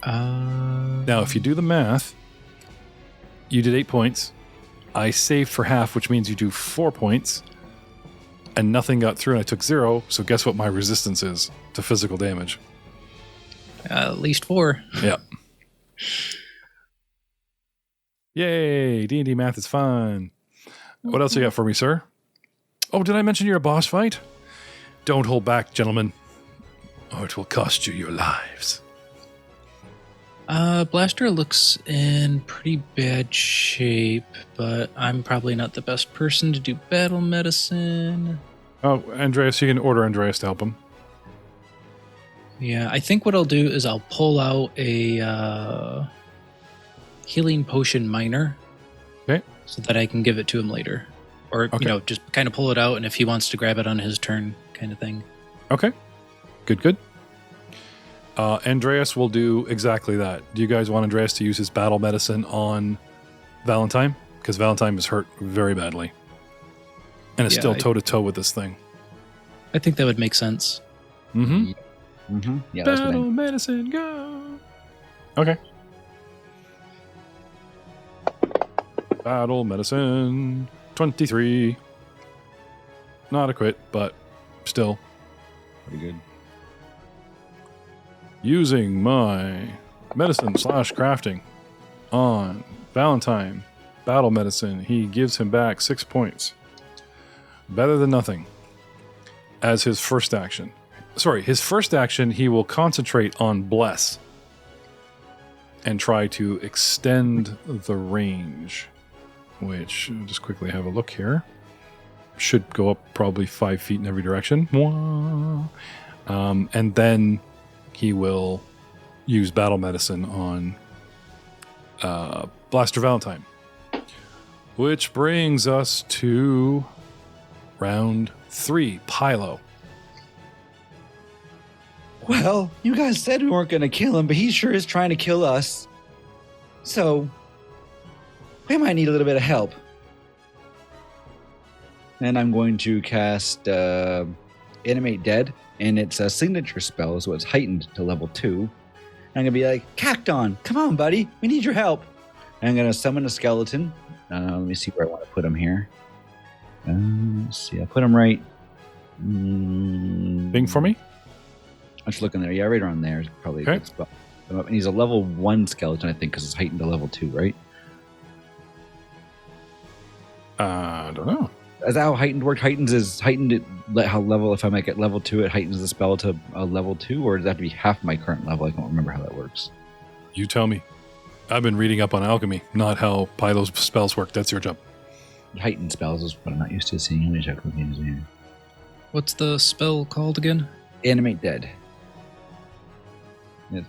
A: Now, if you do the math, you did 8 points. I saved for half, which means you do 4 points. And nothing got through, and I took 0. So guess what my resistance is to physical damage?
B: at least 4.
A: Yep. Yay! D&D math is fun. What else you got for me, sir? Oh, did I mention you're a boss fight? Don't hold back, gentlemen, or it will cost you your lives.
B: Blaster looks in pretty bad shape, but I'm probably not the best person to do battle medicine.
A: Oh, Andreas, you can order Andreas to help him.
B: Yeah, I think what I'll do is I'll pull out a healing potion minor.
A: Okay.
B: So that I can give it to him later. Or,
A: Okay.
B: just kind of pull it out, and if he wants to grab it on his turn kind of thing.
A: Okay. Good. Andreas will do exactly that. Do you guys want Andreas to use his battle medicine on Valentine? Because Valentine is hurt very badly. And is still toe-to-toe with this thing.
B: I think that would make sense.
A: Mm-hmm.
D: Mm-hmm. Yeah, that's what
A: Battle medicine, go! Okay. Battle medicine, 23. Not a crit, but still.
D: pretty good.
A: Using my medicine/crafting on Valentine, battle medicine, he gives him back 6 points. Better than nothing. As his first action. Sorry, his first action, he will concentrate on Bless and try to extend the range, which, I'll just quickly have a look here. Should go up probably 5 feet in every direction. And then he will use battle medicine on Blaster Valentine. Which brings us to round 3, Pilo.
D: Well, you guys said we weren't going to kill him, but he sure is trying to kill us. So, we might need a little bit of help. And I'm going to cast Animate Dead, and it's a signature spell, so it's heightened to level 2. And I'm going to be like, Cacton, come on, buddy, we need your help. And I'm going to summon a skeleton. Let me see where I want to put him here. Let's see, I'll put him right.
A: Bing for me?
D: I'm just looking there. Yeah, right around there is probably
A: Okay.
D: a good spot. And he's a level 1 skeleton, I think, because it's heightened to level 2, right?
A: I don't know.
D: Is that how heightened worked? Heightened it how level, if I'm like at level 2, it heightens the spell to a level 2, or does that have to be half my current level? I don't remember how that works.
A: You tell me. I've been reading up on alchemy, not how Pilo's spells work. That's your job.
D: Heightened spells is what I'm not used to seeing. Let me check what it is here.
B: What's the spell called again?
D: Animate Dead.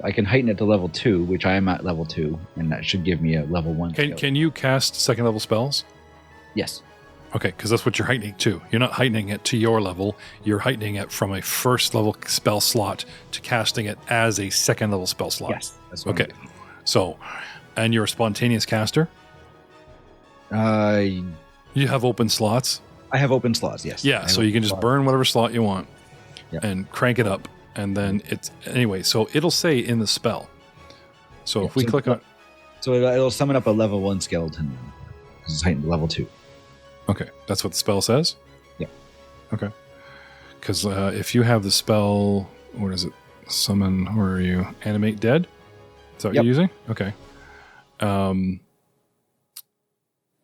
D: I can heighten it to level 2, which I am at level 2, and that should give me a level 1 skeleton.
A: Can you cast second level spells?
D: Yes.
A: Okay, because that's what you're heightening to. You're not heightening it to your level. You're heightening it from a first level spell slot to casting it as a second level spell slot.
D: Yes. That's what
A: Okay. So, and you're a spontaneous caster?
D: I
A: You have open slots?
D: have open slots, yes.
A: Yeah, so you can just burn whatever slot you want
D: Yep.
A: and crank it up. And then it's, anyway, so it'll say in the spell. So if we click on,
D: So it'll summon up a level 1 skeleton because it's heightened to level 2.
A: okay, that's what the spell says?
D: Yeah.
A: Okay. Because if you have the spell, what is it? Summon, where are you? Animate Dead? Is that what
D: Yep.
A: you're using? Okay.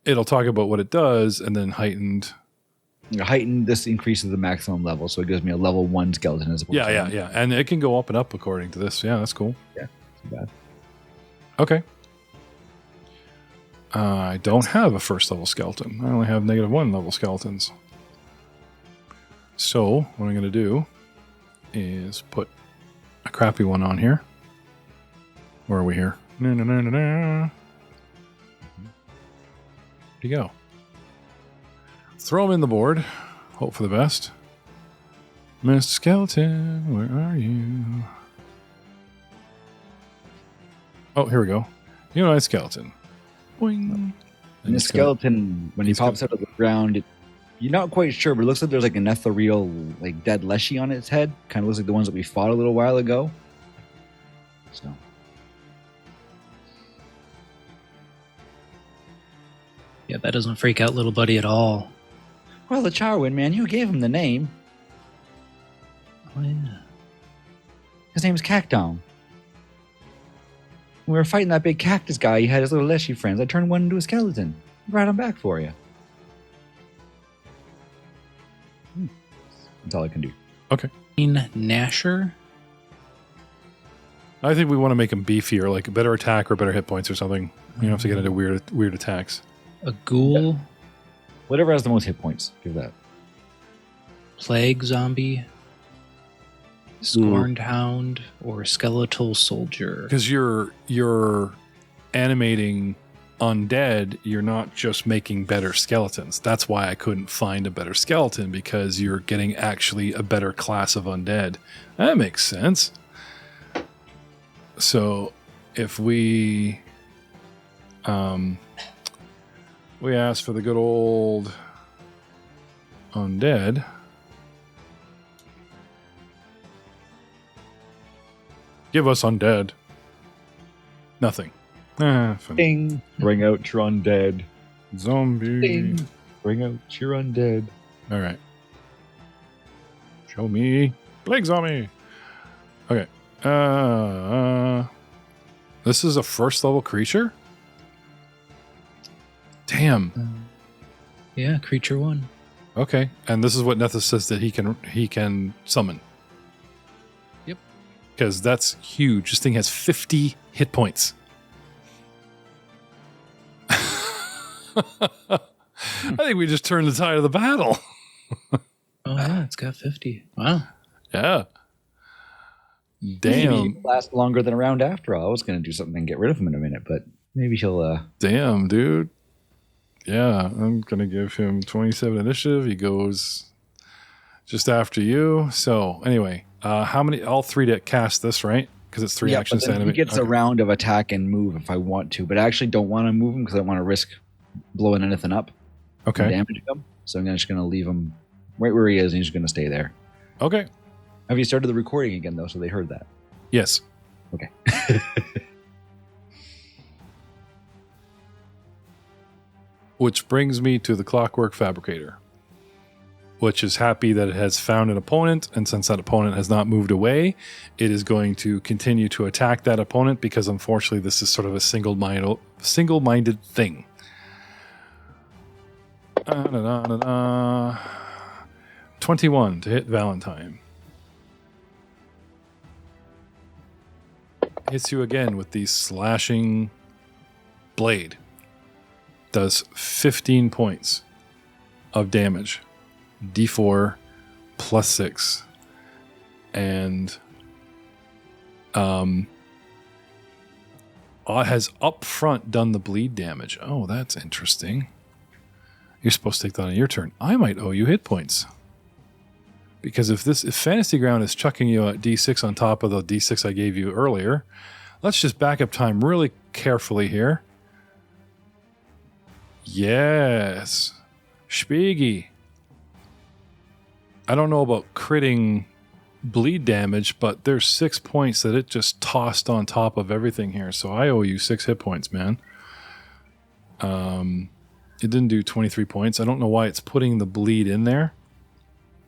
A: It'll talk about what it does, and then heightened.
D: Heightened, this increases the maximum level, so it gives me a level 1 skeleton as opposed to
A: Yeah. And it can go up and up according to this. Yeah, that's cool.
D: Too bad.
A: Okay. I don't have a first level skeleton. I only have -1 level skeletons. So what I'm going to do is put a crappy one on here. Where are we here? Where'd you go? Throw him in the board. Hope for the best. Mr. Skeleton, where are you? Oh, here we go. United skeleton. Boing.
D: And the skeleton, when he pops out of the ground, you're not quite sure, but it looks like there's like an ethereal, like dead leshy on its head. Kind of looks like the ones that we fought a little while ago. So.
B: Yeah, that doesn't freak out little buddy at all.
D: Well, the Charwin, man, you gave him the name.
B: Oh, yeah.
D: His name's Cacton. When we were fighting that big cactus guy, he had his little leshy friends. I turned one into a skeleton. Brought him back for you. That's all I can do.
A: Okay.
B: Nasher?
A: I think we want to make him beefier, like a better attack or better hit points or something. You don't have to get into weird attacks.
B: A ghoul?
D: Yeah. Whatever has the most hit points, give that.
B: Plague zombie? Scorned hound? Or skeletal soldier?
A: Because you're animating undead, you're not just making better skeletons. That's why I couldn't find a better skeleton, because you're getting actually a better class of undead. That makes sense. So if we ask for the good old undead, give us undead. Nothing. Fine.
D: Ding. Bring out your undead.
A: Zombie.
D: Ding. Bring out your undead.
A: All right. Show me. Plague zombie. Okay. This is a first level creature? Damn.
B: Yeah, creature 1.
A: Okay. And this is what Nethys says that he can summon.
B: Yep.
A: Because that's huge. This thing has 50 hit points. I think we just turned the tide of the battle.
B: Oh, yeah, it's got 50. Wow.
A: Yeah.
D: Maybe
A: Damn.
D: he'll last longer than a round after all. I was going to do something and get rid of him in a minute, but maybe he'll...
A: Damn, dude. Yeah, I'm going to give him 27 initiative. He goes just after you. So, anyway, how many? All 3 to cast this, right? Because it's 3 actions.
D: But then he gets a round of attack and move if I want to, but I actually don't want to move him because I don't want to risk blowing anything up.
A: Okay.
D: And damaging him. So I'm just going to leave him right where he is, and he's going to stay there.
A: Okay.
D: Have you started the recording again, though, so they heard that?
A: Yes.
D: Okay.
A: Which brings me to the Clockwork Fabricator, which is happy that it has found an opponent, and since that opponent has not moved away, it is going to continue to attack that opponent, because unfortunately this is sort of a single-minded thing. 21 to hit Valentine. Hits you again with the slashing blade. Does 15 points of damage. D4 plus 6. And has up front done the bleed damage. Oh, that's interesting. You're supposed to take that on your turn. I might owe you hit points. Because if Fantasy Ground is chucking you a D6 on top of the D6 I gave you earlier, let's just back up time really carefully here. Yes. Spiegler. I don't know about critting bleed damage, but there's 6 points that it just tossed on top of everything here. So I owe you 6 hit points, man. It didn't do 23 points. I don't know why it's putting the bleed in there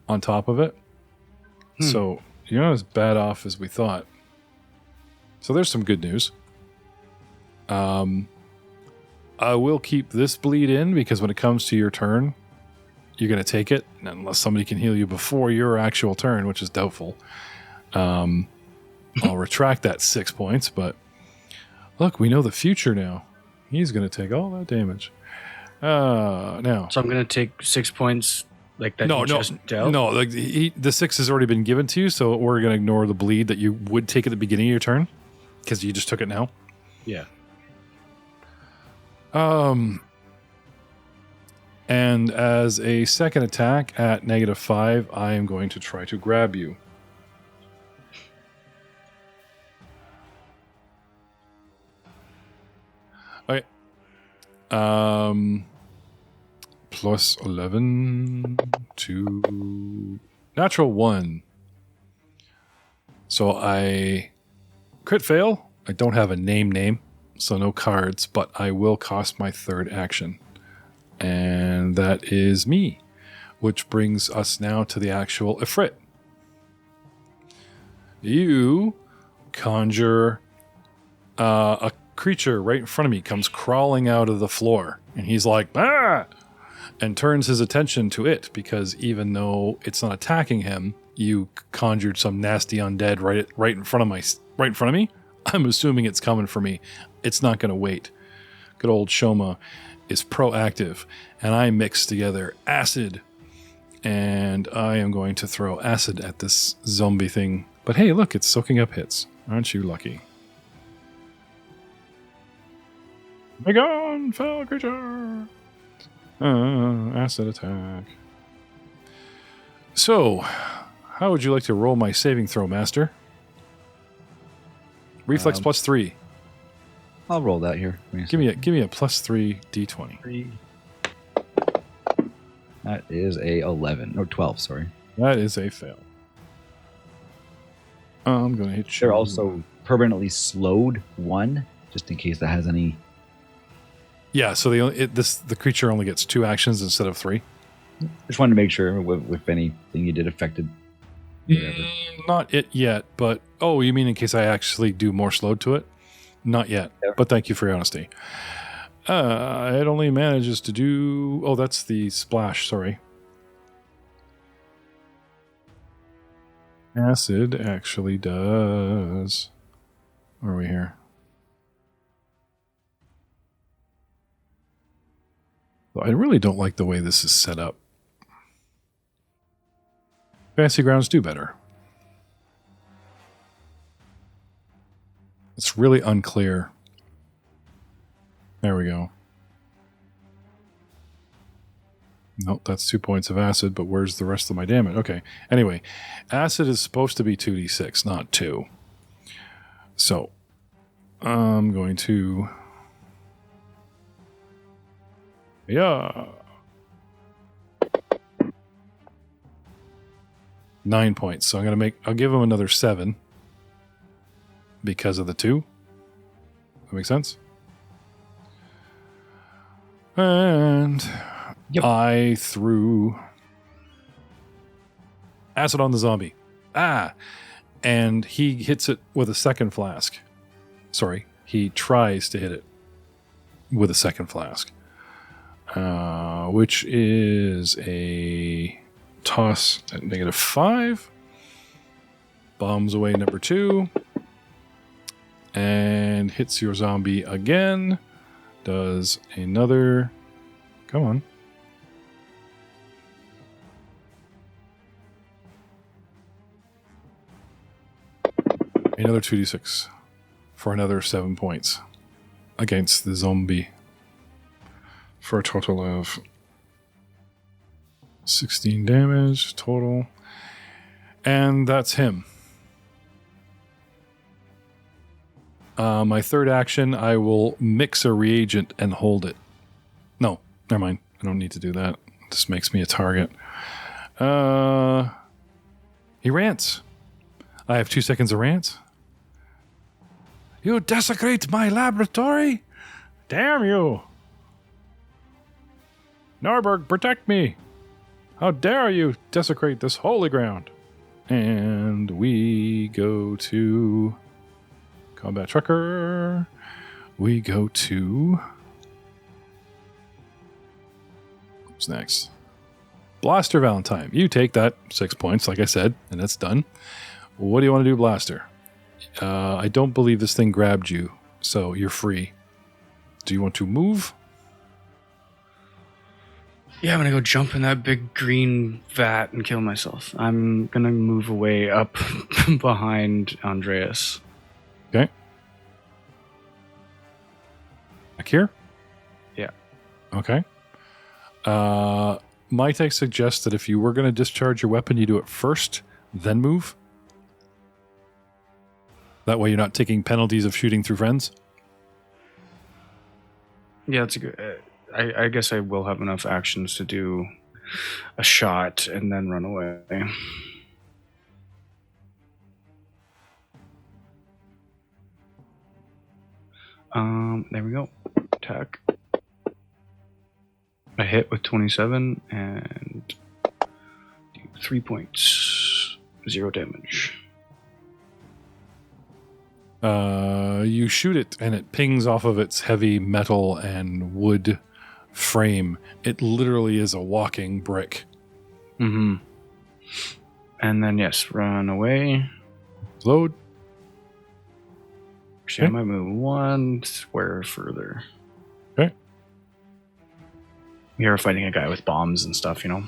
A: on top of it. So you're not as bad off as we thought. So there's some good news. I will keep this bleed in, because when it comes to your turn, you're going to take it, unless somebody can heal you before your actual turn, which is doubtful. I'll retract that 6 points, but Look, we know the future now. He's going to take all that damage. Now.
C: So I'm going to take 6 points like that
A: No,
C: he just dealt?
A: no. Like the 6 has already been given to you, so we're going to ignore the bleed that you would take at the beginning of your turn because you just took it now.
C: Yeah.
A: And as a second attack at -5, I am going to try to grab you. Okay. Plus 11 to natural 1. So I crit fail. I don't have a name, so no cards, but I will cost my third action. And that is me, which brings us now to the actual Ifrit. You conjure a creature right in front of me, comes crawling out of the floor, and he's like, ah! And turns his attention to it, because even though it's not attacking him, you conjured some nasty undead right in front of me. I'm assuming it's coming for me. It's not going to wait. Good old Shoma is proactive, and I mix together acid, and I am going to throw acid at this zombie thing. But hey, look, it's soaking up hits. Aren't you lucky? Be gone, foul creature! Acid attack. So, how would you like to roll my saving throw, Master? Reflex +3.
D: I'll roll that here.
A: Give me a +3 d20.
D: That is a 11 or 12. Sorry.
A: That is a fail. I'm gonna hit you.
D: They're also permanently slowed 1, just in case that has any.
A: Yeah. So the creature only gets 2 actions instead of 3.
D: Just wanted to make sure if anything you did affected.
A: Not it yet, but you mean in case I actually do more slowed to it? Not yet, but thank you for your honesty. It only manages to do... Oh, that's the splash, sorry. Acid actually does... Where are we here? Well, I really don't like the way this is set up. Fantasy Grounds do better. It's really unclear. There we go. Nope, that's 2 points of acid, but where's the rest of my damage? Okay. Anyway, acid is supposed to be 2d6, not 2. So, I'm going to... Yeah. 9 points. So I'll give him another 7. Because of the 2. That makes sense? And I threw acid on the zombie. And he hits it with a second flask. Sorry, he tries to hit it with a second flask. Which is a toss at -5. Bombs away number 2. And hits your zombie again. Does another... Come on. Another 2d6 for another 7 points against the zombie. For a total of 16 damage total. And that's him. My third action, I will mix a reagent and hold it. No, never mind. I don't need to do that. This makes me a target. He rants. I have 2 seconds of rant. You desecrate my laboratory? Damn you. Malburg, protect me. How dare you desecrate this holy ground? And we go to... Combat Trucker. We go to... What's next? Blaster Valentine. You take that 6 points, like I said, and that's done. What do you want to do, Blaster? I don't believe this thing grabbed you. So you're free. Do you want to move?
C: Yeah, I'm gonna go jump in that big green vat and kill myself. I'm gonna move away up behind Andreas.
A: Okay. Back here?
C: Yeah.
A: Okay. Might I suggest that if you were going to discharge your weapon, you do it first, then move? That way you're not taking penalties of shooting through friends?
C: Yeah, that's a good. I guess I will have enough actions to do a shot and then run away. There we go. Attack. I hit with 27 and do 3 points. 0 damage.
A: You shoot it and it pings off of its heavy metal and wood frame. It literally is a walking brick.
C: Mm-hmm. And then, yes, run away.
A: Load.
C: Actually,
A: Okay.
C: I might move 1 square further.
A: Okay.
C: We are fighting a guy with bombs and stuff, And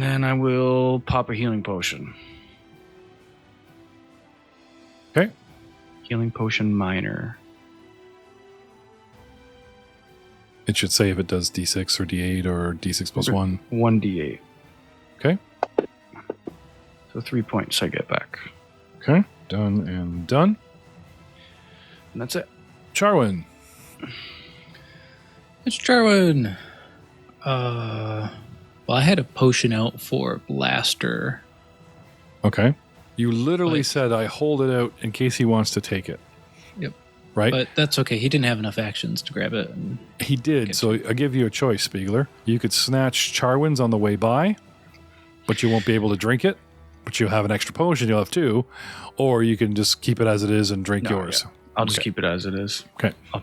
C: then I will pop a healing potion.
A: Okay.
C: Healing potion minor.
A: It should say if it does D6 or D8 or D6 plus 1.
C: 1d8.
A: Okay.
C: So 3 points I get back.
A: Okay. Done and done.
C: And that's it.
A: Charwin.
B: It's Jarwin. Well, I had a potion out for Blaster.
A: Okay. You literally
B: But-
A: said I hold it out in case he wants to take it.
B: Yep.
A: Right?
B: But that's okay. He didn't have enough actions to grab it. And
A: He did, so I give you a choice, Spiegler. You could snatch Charwin's on the way by, but you won't be able to drink it. But you'll have an extra potion, you'll have 2. Or you can just keep it as it is and drink
C: No,
A: yours.
C: yeah. I'll just
A: Okay.
C: keep it as it is.
A: Okay.
C: I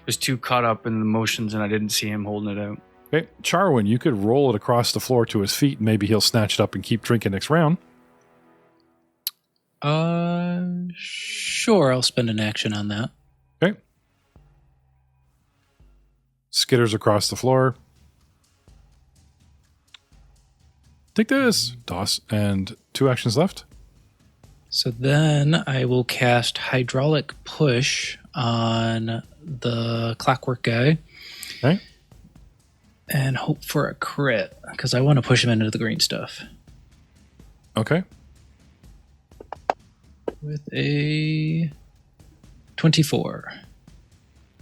C: was too caught up in the motions and I didn't see him holding it out.
A: Okay. Charwin, you could roll it across the floor to his feet, and maybe he'll snatch it up and keep drinking next round.
B: sure, I'll spend an action on that.
A: Okay. Skitters across the floor. Take this. Toss. And 2 actions left.
B: So then I will cast Hydraulic Push on the Clockwork guy.
A: Okay.
B: And hope for a crit, because I want to push him into the green stuff.
A: Okay.
B: With a 24.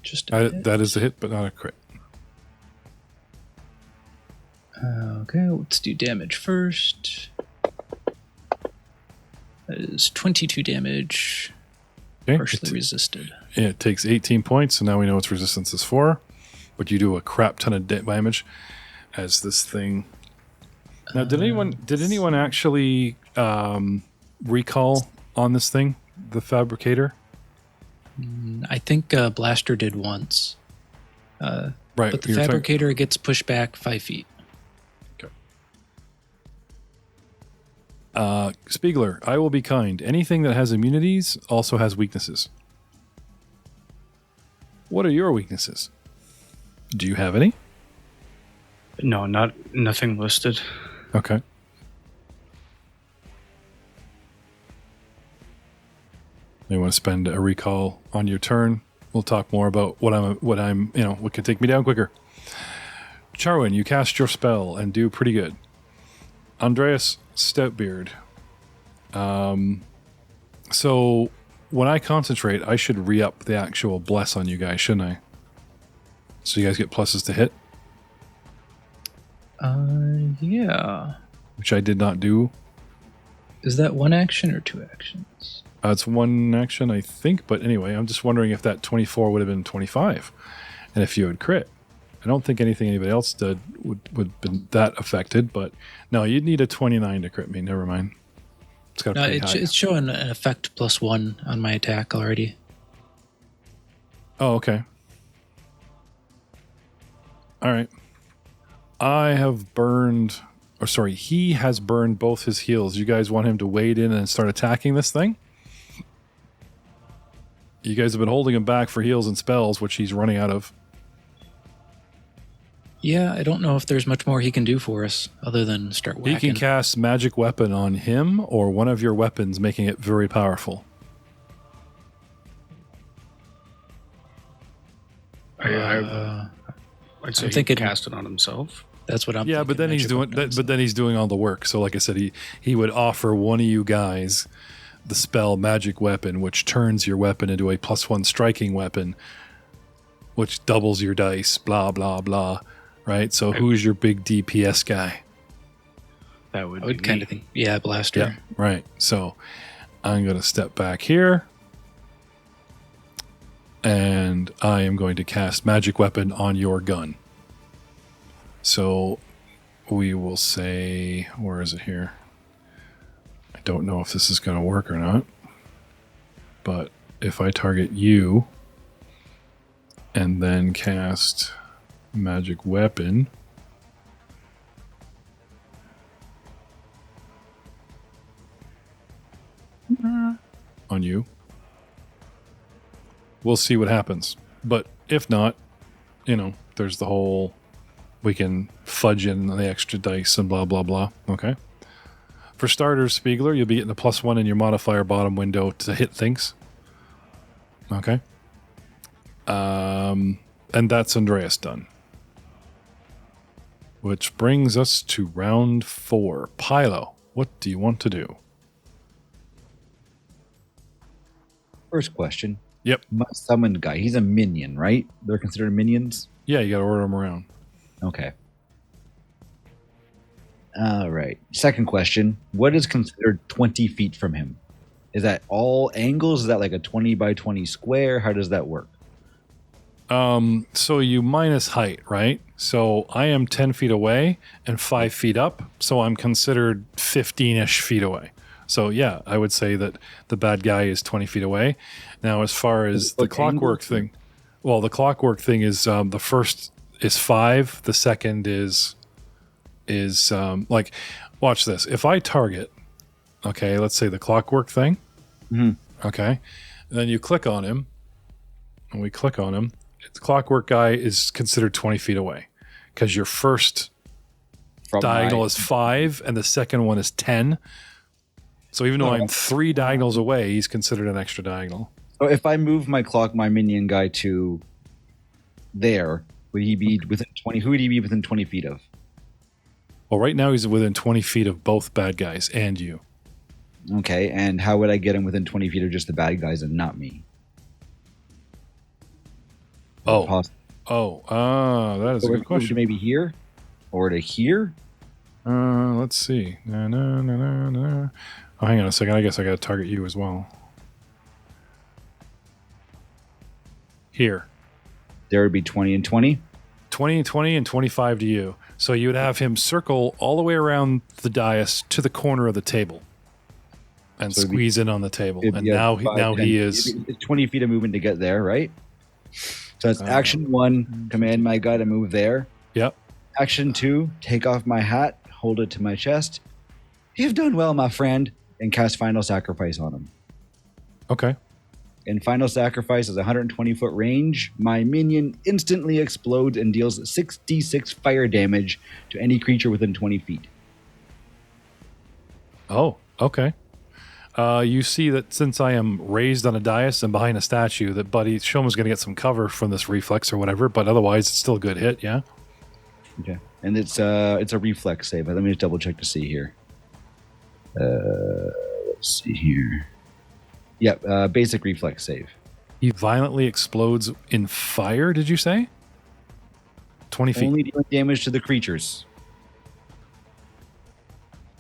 B: Just a hit.
A: That is a hit, but not a crit.
B: Okay, let's do damage first. That is 22 damage,
A: Okay.
B: partially resisted.
A: It takes 18 points, so now we know its resistance is 4. But you do a crap ton of damage as this thing. Now, did anyone actually recall on this thing, the fabricator?
B: I think Blaster did once.
A: Right.
B: But the
A: you're talking-
B: Fabricator gets pushed back 5 feet.
A: Spiegler, I will be kind. Anything that has immunities also has weaknesses. What are your weaknesses? Do you have any?
C: No, nothing listed.
A: Okay. You want to spend a recall on your turn? We'll talk more about what could take me down quicker. Charwin, you cast your spell and do pretty good. Andreas Stoutbeard. So when I concentrate, I should re-up the actual bless on you guys, shouldn't I? So you guys get pluses to hit,
B: Yeah.
A: which I did not do.
B: Is that 1 action or 2 actions?
A: It's 1 action, I think. But anyway, I'm just wondering if that 24 would have been 25. And if you had crit. I don't think anything anybody else did would have been that affected. But no, you'd need a 29 to crit me. Never mind. It's got a
B: No,
A: pretty high.
B: it's showing an effect +1 on my attack already.
A: Oh, okay. All right. He has burned both his heals. You guys want him to wade in and start attacking this thing? You guys have been holding him back for heals and spells, which he's running out of.
B: Yeah, I don't know if there's much more he can do for us other than start whacking.
A: He can cast magic weapon on him or one of your weapons, making it very powerful.
C: I'd say
B: I'm thinking-
C: he cast it on himself.
B: That's what I'm
A: Yeah,
B: thinking.
A: but then he's
B: magic
A: doing
B: weapons.
A: but then he's doing all the work. So like I said, he would offer one of you guys the spell magic weapon, which turns your weapon into a +1 striking weapon, which doubles your dice, blah blah blah. Right? So who's your big DPS guy?
C: That would
B: I would
C: be
B: kind
C: me.
B: of think, yeah, blaster.
A: Yeah, right. So I'm going to step back here. And I am going to cast magic weapon on your gun. So we will say, where is it here? I don't know if this is going to work or not. But if I target you and then cast magic weapon on you, we'll see what happens. But if not, there's the whole, we can fudge in the extra dice and blah, blah, blah. Okay. For starters, Spiegler, you'll be getting a +1 in your modifier bottom window to hit things. Okay. And that's Andreas done. Which brings us to round 4. Pilo, what do you want to do?
D: First question.
A: Yep.
D: My summoned guy, he's a minion, right? They're considered minions?
A: Yeah, you got to order them around.
D: Okay. All right. Second question. What is considered 20 feet from him? Is that all angles? Is that like a 20 by 20 square? How does that work?
A: So you minus height, right? So I am 10 feet away and 5 feet up. So I'm considered 15-ish feet away. So yeah, I would say that the bad guy is 20 feet away. Now, as far as the clockwork thing, well, the clockwork thing is the first is 5. The second is like, watch this. If I target, okay, let's say the clockwork thing, okay, and then you click on him, and we click on him. The clockwork guy is considered 20 feet away because your first diagonal is 5 and the second one is 10. So even though I'm 3 diagonals away, he's considered an extra diagonal.
D: So if I move my minion guy to there, would he be within 20? Who would he be within 20 feet of?
A: Well, right now he's within 20 feet of both bad guys and you.
D: Okay, and how would I get him within 20 feet of just the bad guys and not me?
A: That is a good question.
D: Maybe here or to here?
A: Let's see. No. Oh, hang on a second. I guess I got to target you as well. Here.
D: There would be 20 and 20?
A: 20 and 20 and 25 to you. So you would have him circle all the way around the dais to the corner of the table and
D: So
A: squeeze in on the table. And
D: Yeah,
A: now
D: 5,
A: now
D: 10,
A: he is...
D: it's 20 feet of movement to get there, right? So it's action 1, command my guy to move there.
A: Yep.
D: Action 2, take off my hat, hold it to my chest. You've done well, my friend, and cast Final Sacrifice on him.
A: Okay.
D: In Final Sacrifice is 120-foot range. My minion instantly explodes and deals 6d6 fire damage to any creature within 20 feet.
A: Oh, okay. You see that since I am raised on a dais and behind a statue, that Buddy Shoma's going to get some cover from this reflex or whatever, but otherwise it's still a good hit, yeah?
D: Okay. And it's a reflex save. Let me just double check to see here. Let's see here. Yep, basic reflex save.
A: He violently explodes in fire, did you say? 20 feet.
D: Only dealing damage to the creatures.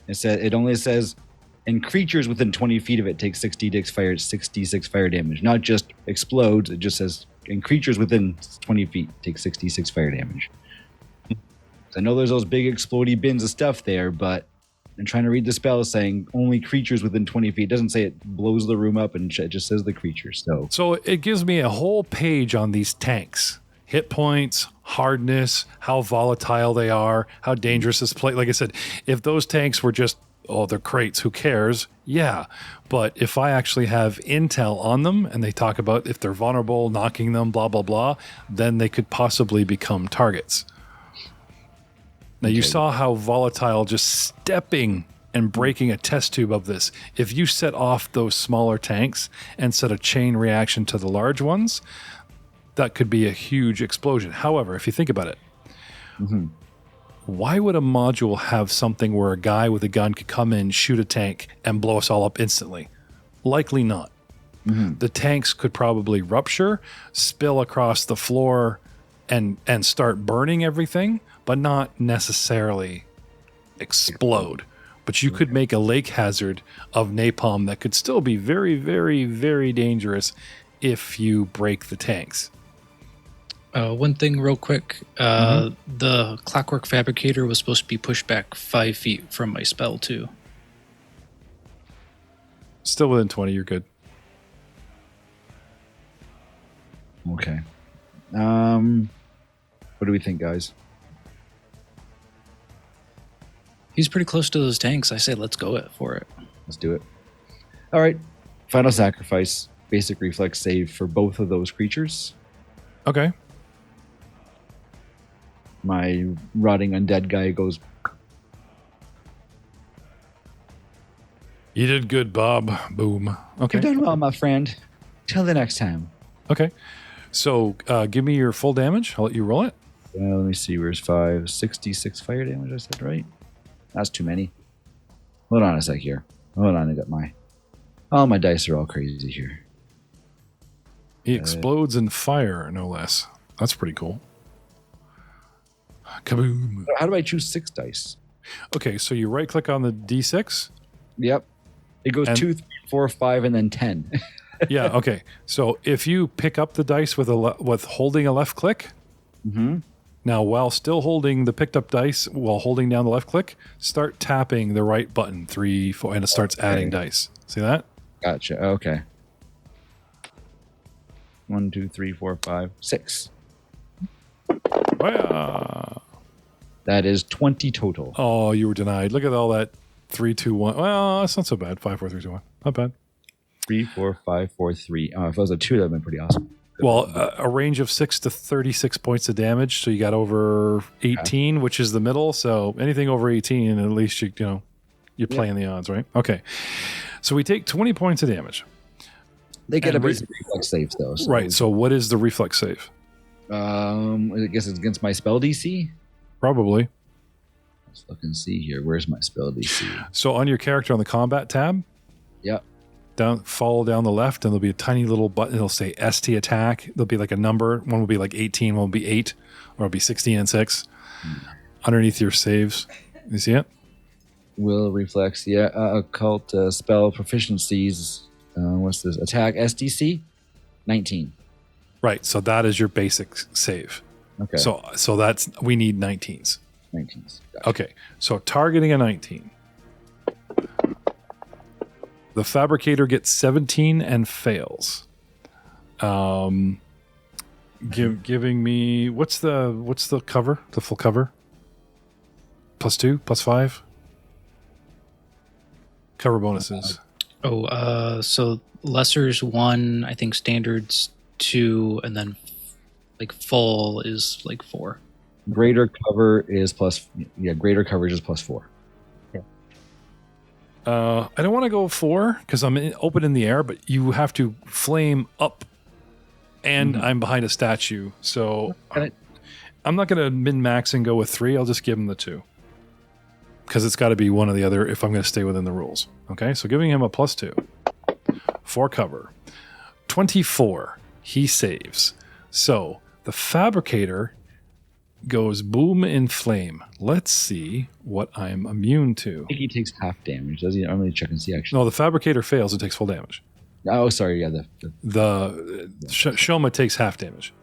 D: It only says, and creatures within 20 feet of it take 6d6 fire damage. Not just explodes, it just says, and creatures within 20 feet take 6d6 fire damage. I know there's those big explodey bins of stuff there, but I'm trying to read the spell saying only creatures within 20 feet. It doesn't say it blows the room up, and it just says the creatures.
A: So it gives me a whole page on these tanks. Hit points, hardness, how volatile they are, how dangerous this play. Like I said, if those tanks were just oh, they're crates, who cares? Yeah. But if I actually have intel on them and they talk about if they're vulnerable, knocking them, blah, blah, blah, then they could possibly become targets. Now, you saw how volatile just stepping and breaking a test tube of this. If you set off those smaller tanks and set a chain reaction to the large ones, that could be a huge explosion. However, if you think about it, why would a module have something where a guy with a gun could come in, shoot a tank, and blow us all up instantly? Likely not. The tanks could probably rupture, spill across the floor, and start burning everything, but not necessarily explode. But you could make a lake hazard of napalm that could still be very, very, very dangerous if you break the tanks.
B: One thing real quick. The Clockwork Fabricator was supposed to be pushed back 5 feet from my spell, too.
A: Still within 20, you're good.
D: Okay. What do we think, guys?
B: He's pretty close to those tanks. I say let's go for it.
D: Let's do it. All right. Final sacrifice. Basic reflex save for both of those creatures.
A: Okay.
D: My rotting undead guy goes.
A: You did good, Bob. Boom. Okay.
D: You've done well, my friend. Till the next time.
A: Okay. So give me your full damage. I'll let you roll it.
D: Let me see. Where's 5? 66 fire damage, I said, right? That's too many. Hold on a sec here. Hold on, I got all my dice are all crazy here.
A: He explodes in fire, no less. That's pretty cool. Kaboom.
D: How do I choose 6 dice?
A: Okay, so you right click on the D6.
D: Yep. It goes 2, 3, 4, 5, and then 10.
A: Yeah, okay. So if you pick up the dice with holding a left click, now while still holding the picked up dice, while holding down the left click, start tapping the right button, 3, 4, and it starts adding dice. See that?
D: Gotcha. Okay. 1, 2, 3, 4, 5, 6. That is 20 total.
A: Oh, you were denied. Look at all that 3, 2, 1. Well, that's not so bad. 5, 4, 3, 2, 1. Not bad.
D: 3, 4, 5, 4, 3. Oh, if it was a 2, that would have been pretty awesome.
A: Well, a range of 6 to 36 points of damage. So you got over 18, which is the middle. So anything over 18, at least you're playing the odds, right? Okay. So we take 20 points of damage.
D: They get a basic reflex save, though. So
A: right. So what is the reflex save?
D: I guess it's against my spell DC.
A: Probably.
D: Let's look and see here. Where's my spell DC?
A: So on your character on the combat tab.
D: Yep.
A: Follow down the left, and there'll be a tiny little button. It'll say ST attack. There'll be like a number. One will be like 18, one will be 8, or it'll be 16 and 6. Underneath your saves. You see it?
D: Will reflex. Yeah. Occult spell proficiencies. What's this? Attack SDC? 19.
A: Right. So that is your basic save.
D: Okay.
A: So that's, we need 19s.
D: 19s. Gotcha.
A: Okay. So targeting a 19. The Fabricator gets 17 and fails. Giving me what's the cover? The full cover? +2, +5? Cover bonuses.
B: So lesser's 1, I think standard's 2, and then like full is like 4.
D: Greater cover is greater coverage is +4.
A: I don't want to go 4 because I'm open in the air, but you have to flame up, and I'm behind a statue. So I'm not going to min-max and go with 3. I'll just give him the 2 because it's got to be one or the other if I'm going to stay within the rules. Okay, so giving him a +2 for cover. 24. He saves. So the Fabricator goes boom in flame. Let's see what I'm immune to.
D: I think he takes half damage. Does he? I'm going to check and see, actually.
A: No, the Fabricator fails and takes full damage.
D: Oh, sorry. Yeah.
A: The Shoma takes half damage.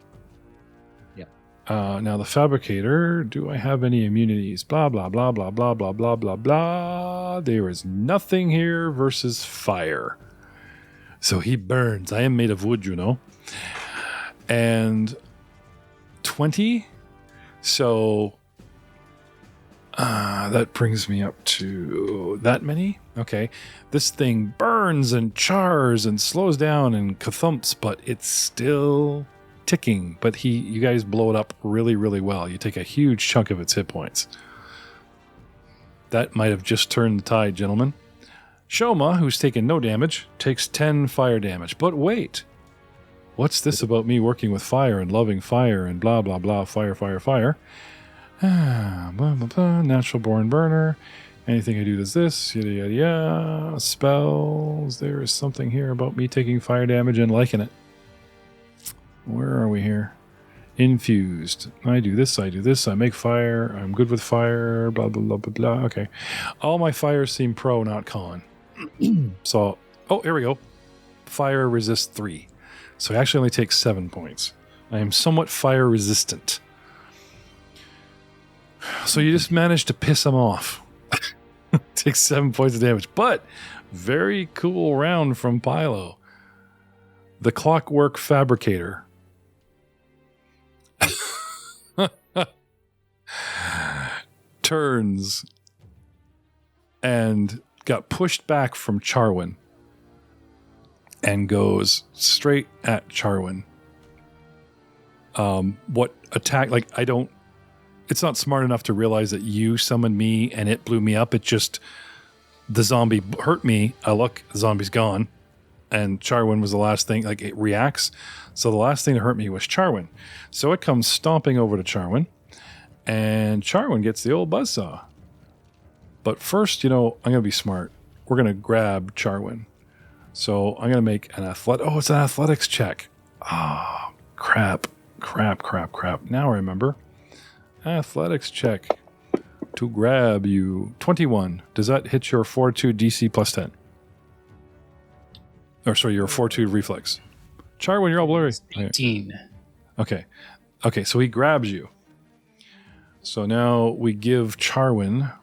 D: Yeah.
A: Now the Fabricator, do I have any immunities? Blah, blah, blah, blah, blah, blah, blah, blah, blah. There is nothing here versus fire. So he burns. I am made of wood, And 20. So That brings me up to that many. Okay. This thing burns and chars and slows down and kathumps, but it's still ticking. But you guys blow it up really, really well. You take a huge chunk of its hit points. That might have just turned the tide, gentlemen. Shoma, who's taken no damage, takes 10 fire damage. But wait. What's this about me working with fire and loving fire and blah, blah, blah, fire, fire, fire? Blah, blah, blah, natural born burner. Anything I do does this, yada, yada, yada. Spells. There is something here about me taking fire damage and liking it. Where are we here? Infused. I do this, I make fire, I'm good with fire, blah, blah, blah, blah, blah. Okay. All my fires seem pro, not con. So, here we go. Fire resist 3. So I actually only take 7 points. I am somewhat fire resistant. So you just managed to piss him off. Take 7 points of damage. But, very cool round from Pilo. The Clockwork Fabricator. Turns and got pushed back from Charwin and goes straight at Charwin. What attack? Like, it's not smart enough to realize that you summoned me and it blew me up. It just, the zombie hurt me. I look, the zombie's gone. And Charwin was the last thing, like it reacts. So the last thing that hurt me was Charwin. So it comes stomping over to Charwin. And Charwin gets the old buzzsaw. But first, I'm going to be smart. We're going to grab Charwin. So I'm going to make an it's an athletics check. Oh, crap. Now I remember. Athletics check to grab you. 21. Does that hit your fortitude DC plus 10? Or sorry, your fortitude reflex. Charwin, you're all blurry.
B: 18.
A: Okay, so he grabs you. So now we give Charwin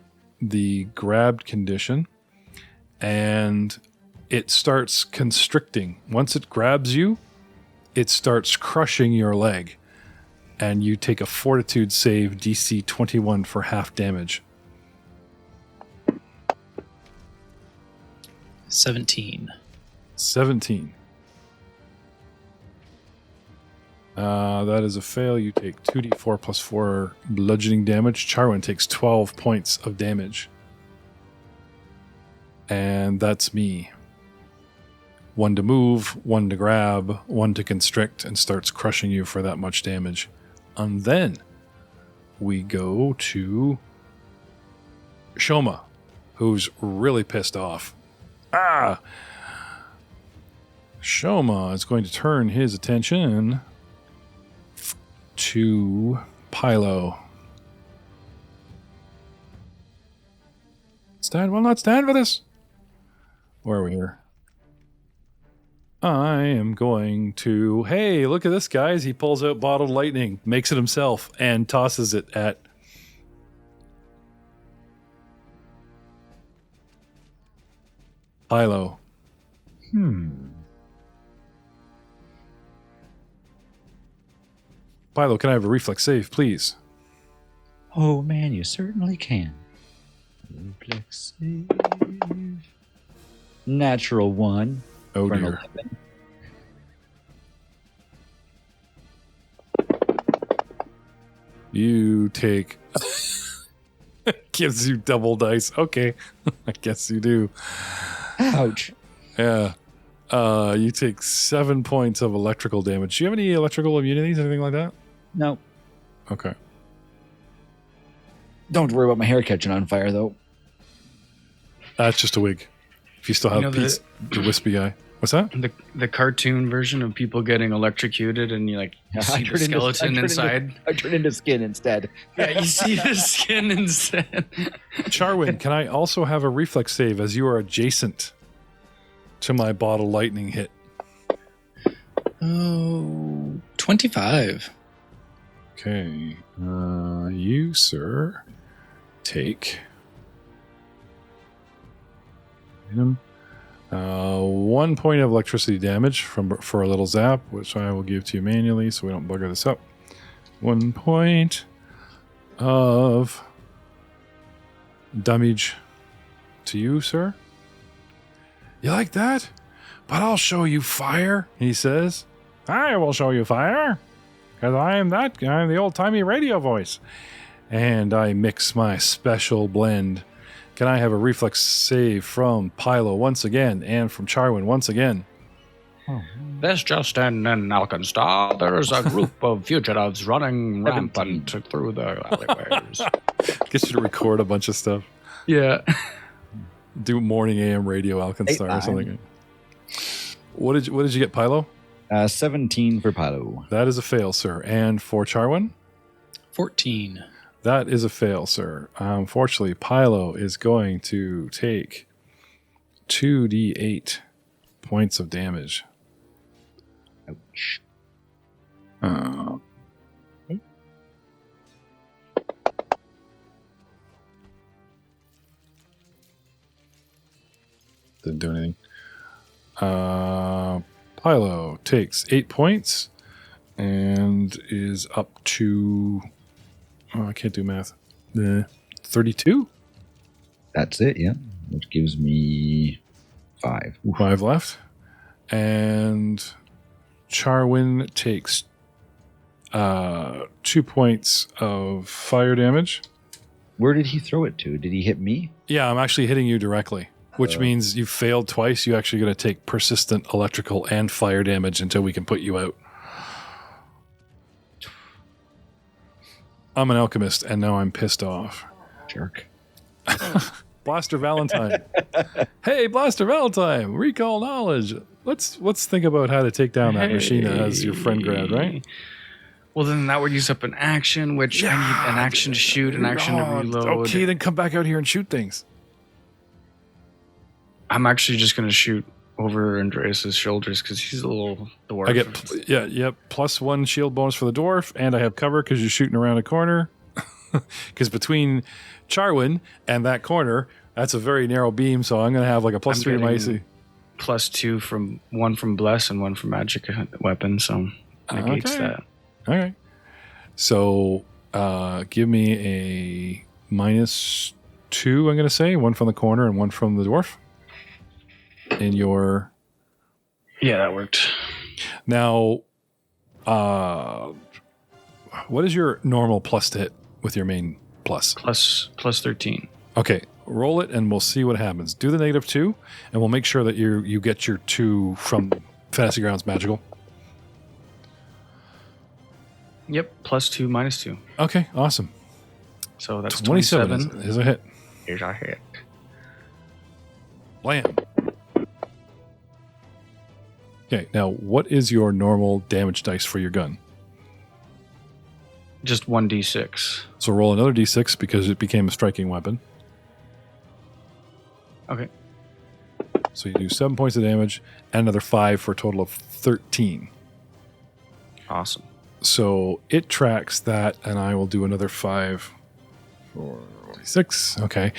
A: the grabbed condition, and it starts constricting. Once it grabs you, it starts crushing your leg, and you take a fortitude save DC 21 for half damage.
B: 17.
A: That is a fail. You take 2d4 plus 4 bludgeoning damage. Charwin takes 12 points of damage. And that's me. 1 to move, 1 to grab, 1 to constrict, and starts crushing you for that much damage. And then we go to Shoma, who's really pissed off. Shoma is going to turn his attention to Pilo. Will not stand for this. Where are we here? I am going to... Hey, look at this, guys. He pulls out bottled lightning, makes it himself, and tosses it at... Pilo. Pilo, can I have a reflex save, please?
D: Oh, man, you certainly can. Reflex save. Natural 1.
A: Oh,
D: for an
A: dear.
D: 11.
A: You take... Gives you double dice. Okay. I guess you do.
D: Ouch.
A: Yeah. You take 7 points of electrical damage. Do you have any electrical immunities, anything like that?
D: No.
A: Okay.
D: Don't worry about my hair catching on fire, though.
A: That's just a wig. If you still have Pete's the wispy eye. What's that?
C: The cartoon version of people getting electrocuted and you see the skeleton inside.
D: I turn into skin instead.
C: Yeah, you see the skin instead.
A: Charwin, can I also have a reflex save as you are adjacent to my bottle lightning hit?
B: Oh, 25.
A: Okay. You, sir, take 1 point of electricity damage for a little zap, which I will give to you manually so we don't bugger this up. 1 point of damage to you, sir. You like that? But I'll show you fire, he says. I will show you fire, because I am that guy, I'm the old-timey radio voice. And I mix my special blend. Can I have a reflex save from Pilo once again, and from Charwin once again?
C: This just in AlkenStar. There is a group of fugitives running rampant through the alleyways.
A: Gets you to record a bunch of stuff.
C: Yeah.
A: Do morning AM radio AlkenStar or something. What did you get, Pilo?
D: 17 for Pilo.
A: That is a fail, sir. And for Charwin?
B: 14.
A: That is a fail, sir. Unfortunately, Pilo is going to take 2d8 points of damage.
D: Ouch.
A: Didn't do anything. Pilo takes 8 points and is up to... Oh, I can't do math. 32?
D: That's it, yeah. Which gives me 5.
A: 5 left. And Charwin takes 2 points of fire damage.
D: Where did he throw it to? Did he hit me?
A: Yeah, I'm actually hitting you directly, which means you failed twice. You're actually going to take persistent electrical and fire damage until we can put you out. I'm an alchemist, and now I'm pissed off.
D: Jerk.
A: Blaster Valentine. Hey, Blaster Valentine, recall knowledge. Let's think about how to take down that machine that has your friend grabbed, right?
C: Well, then that would use up an action, which I need an action to shoot, an action to reload.
A: Okay, then come back out here and shoot things.
C: I'm actually just going to shoot over Andreas's shoulders because he's a little dwarf.
A: I get +1 shield bonus for the dwarf, and I have cover because you're shooting around a corner. Because between Charwin and that corner, that's a very narrow beam, so I'm going to have like a +3 in my AC.
C: +2 from one from Bless and one from Magic weapon, so negates that.
A: All right. So give me a -2, I'm going to say. One from the corner and one from the dwarf. In your...
C: Yeah, that worked.
A: Now, what is your normal plus to hit with your main plus?
C: Plus 13.
A: Okay, roll it and we'll see what happens. Do the -2, and we'll make sure that you get your 2 from Fantasy Grounds Magical.
C: Yep, +2, -2.
A: Okay, awesome.
C: So that's
A: 27 is a hit.
C: Here's our hit.
A: Blam. Okay, now what is your normal damage dice for your gun?
C: Just 1d6.
A: So roll another d6 because it became a striking weapon.
C: Okay.
A: So you do 7 points of damage and another 5 for a total of 13.
C: Awesome.
A: So it tracks that, and I will do another 5 for 6. Okay.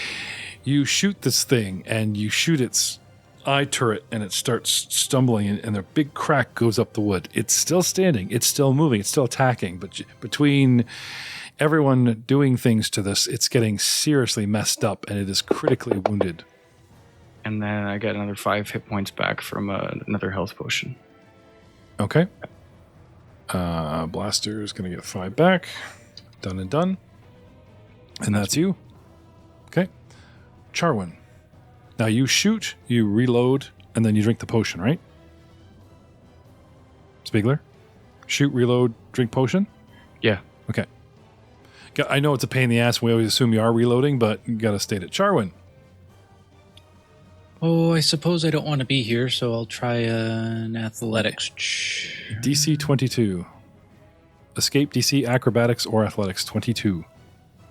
A: You shoot this thing, and you shoot its eye turret, and it starts stumbling, and a big crack goes up the wood. It's still standing. It's still moving. It's still attacking. But between everyone doing things to this, it's getting seriously messed up, and it is critically wounded.
C: And then I get another 5 hit points back from another health potion.
A: Okay. Blaster is going to get 5 back. Done and done. And that's you. Okay. Charwin. Now you shoot, you reload, and then you drink the potion, right? Spiegler? Shoot, reload, drink potion?
C: Yeah.
A: Okay. I know it's a pain in the ass. We always assume you are reloading, but you got to state it. Charwin.
B: Oh, I suppose I don't want to be here, so I'll try an athletics.
A: DC 22. Escape DC, acrobatics, or athletics 22.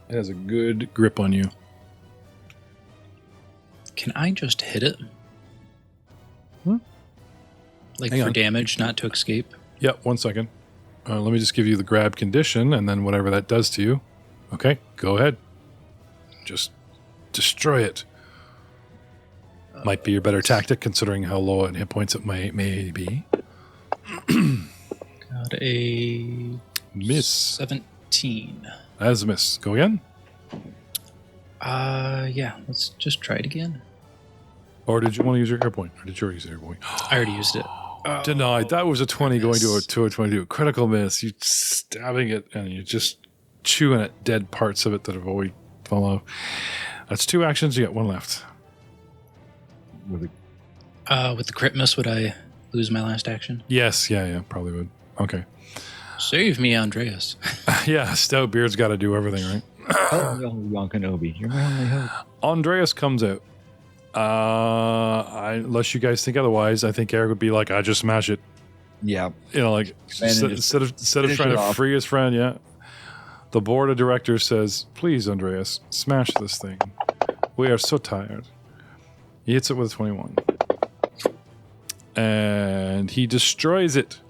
A: It has a good grip on you.
B: Can I just hit it? Like
A: Hang
B: for
A: on.
B: damage, not to escape?
A: Yep, 1 second. Let me just give you the grab condition, and then whatever that does to you. Okay, go ahead. Just destroy it. Might be your better tactic, considering how low in hit points it may be.
B: Got a
A: Miss.
B: 17.
A: That is a miss. Go again.
B: Yeah, let's just try it again.
A: Or did you want to use your hit point? Or did you already use your hit point?
B: I already used it.
A: Denied. That was a 20
B: goodness.
A: going to a 22. Critical miss. You're stabbing it and you're just chewing at dead parts of it that have already fallen off. That's 2 actions. You got 1 left.
D: With
B: With the crit miss, would I lose my last action?
A: Yes. Yeah. Probably would. Okay.
B: Save me, Andreas.
A: Yeah. Stout Beard's got to do everything, right?
D: oh, no, Yonkanobi, you're my only hope.
A: Andreas comes out. Unless you guys think otherwise, I think Eric would be like, I just smash it.
D: Yeah.
A: You know, like instead of trying to free his friend, yeah. The board of directors says, please, Andreas, smash this thing. We are so tired. He hits it with a 21. And he destroys it.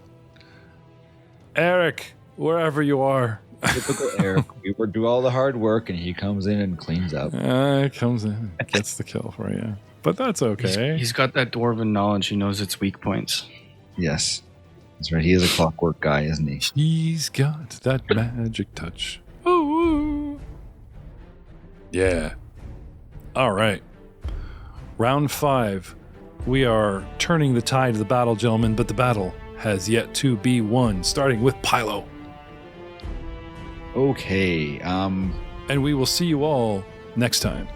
A: Eric, wherever you are.
D: Typical Eric. We would do all the hard work, and he comes in and cleans up.
A: Comes in, gets the kill for you. But that's okay.
C: He's got that dwarven knowledge. He knows its weak points.
D: Yes. That's right. He is a clockwork guy, isn't he?
A: He's got that magic touch. Ooh. Yeah. All right. Round 5. We are turning the tide of the battle, gentlemen, but the battle has yet to be won, starting with Pilo.
D: Okay.
A: And we will see you all next time.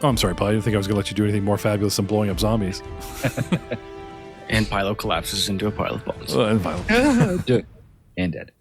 A: Oh, I'm sorry, Paul. I didn't think I was going to let you do anything more fabulous than blowing up zombies.
C: And Pilo collapses into a pile of bones.
A: And violent.
D: And dead.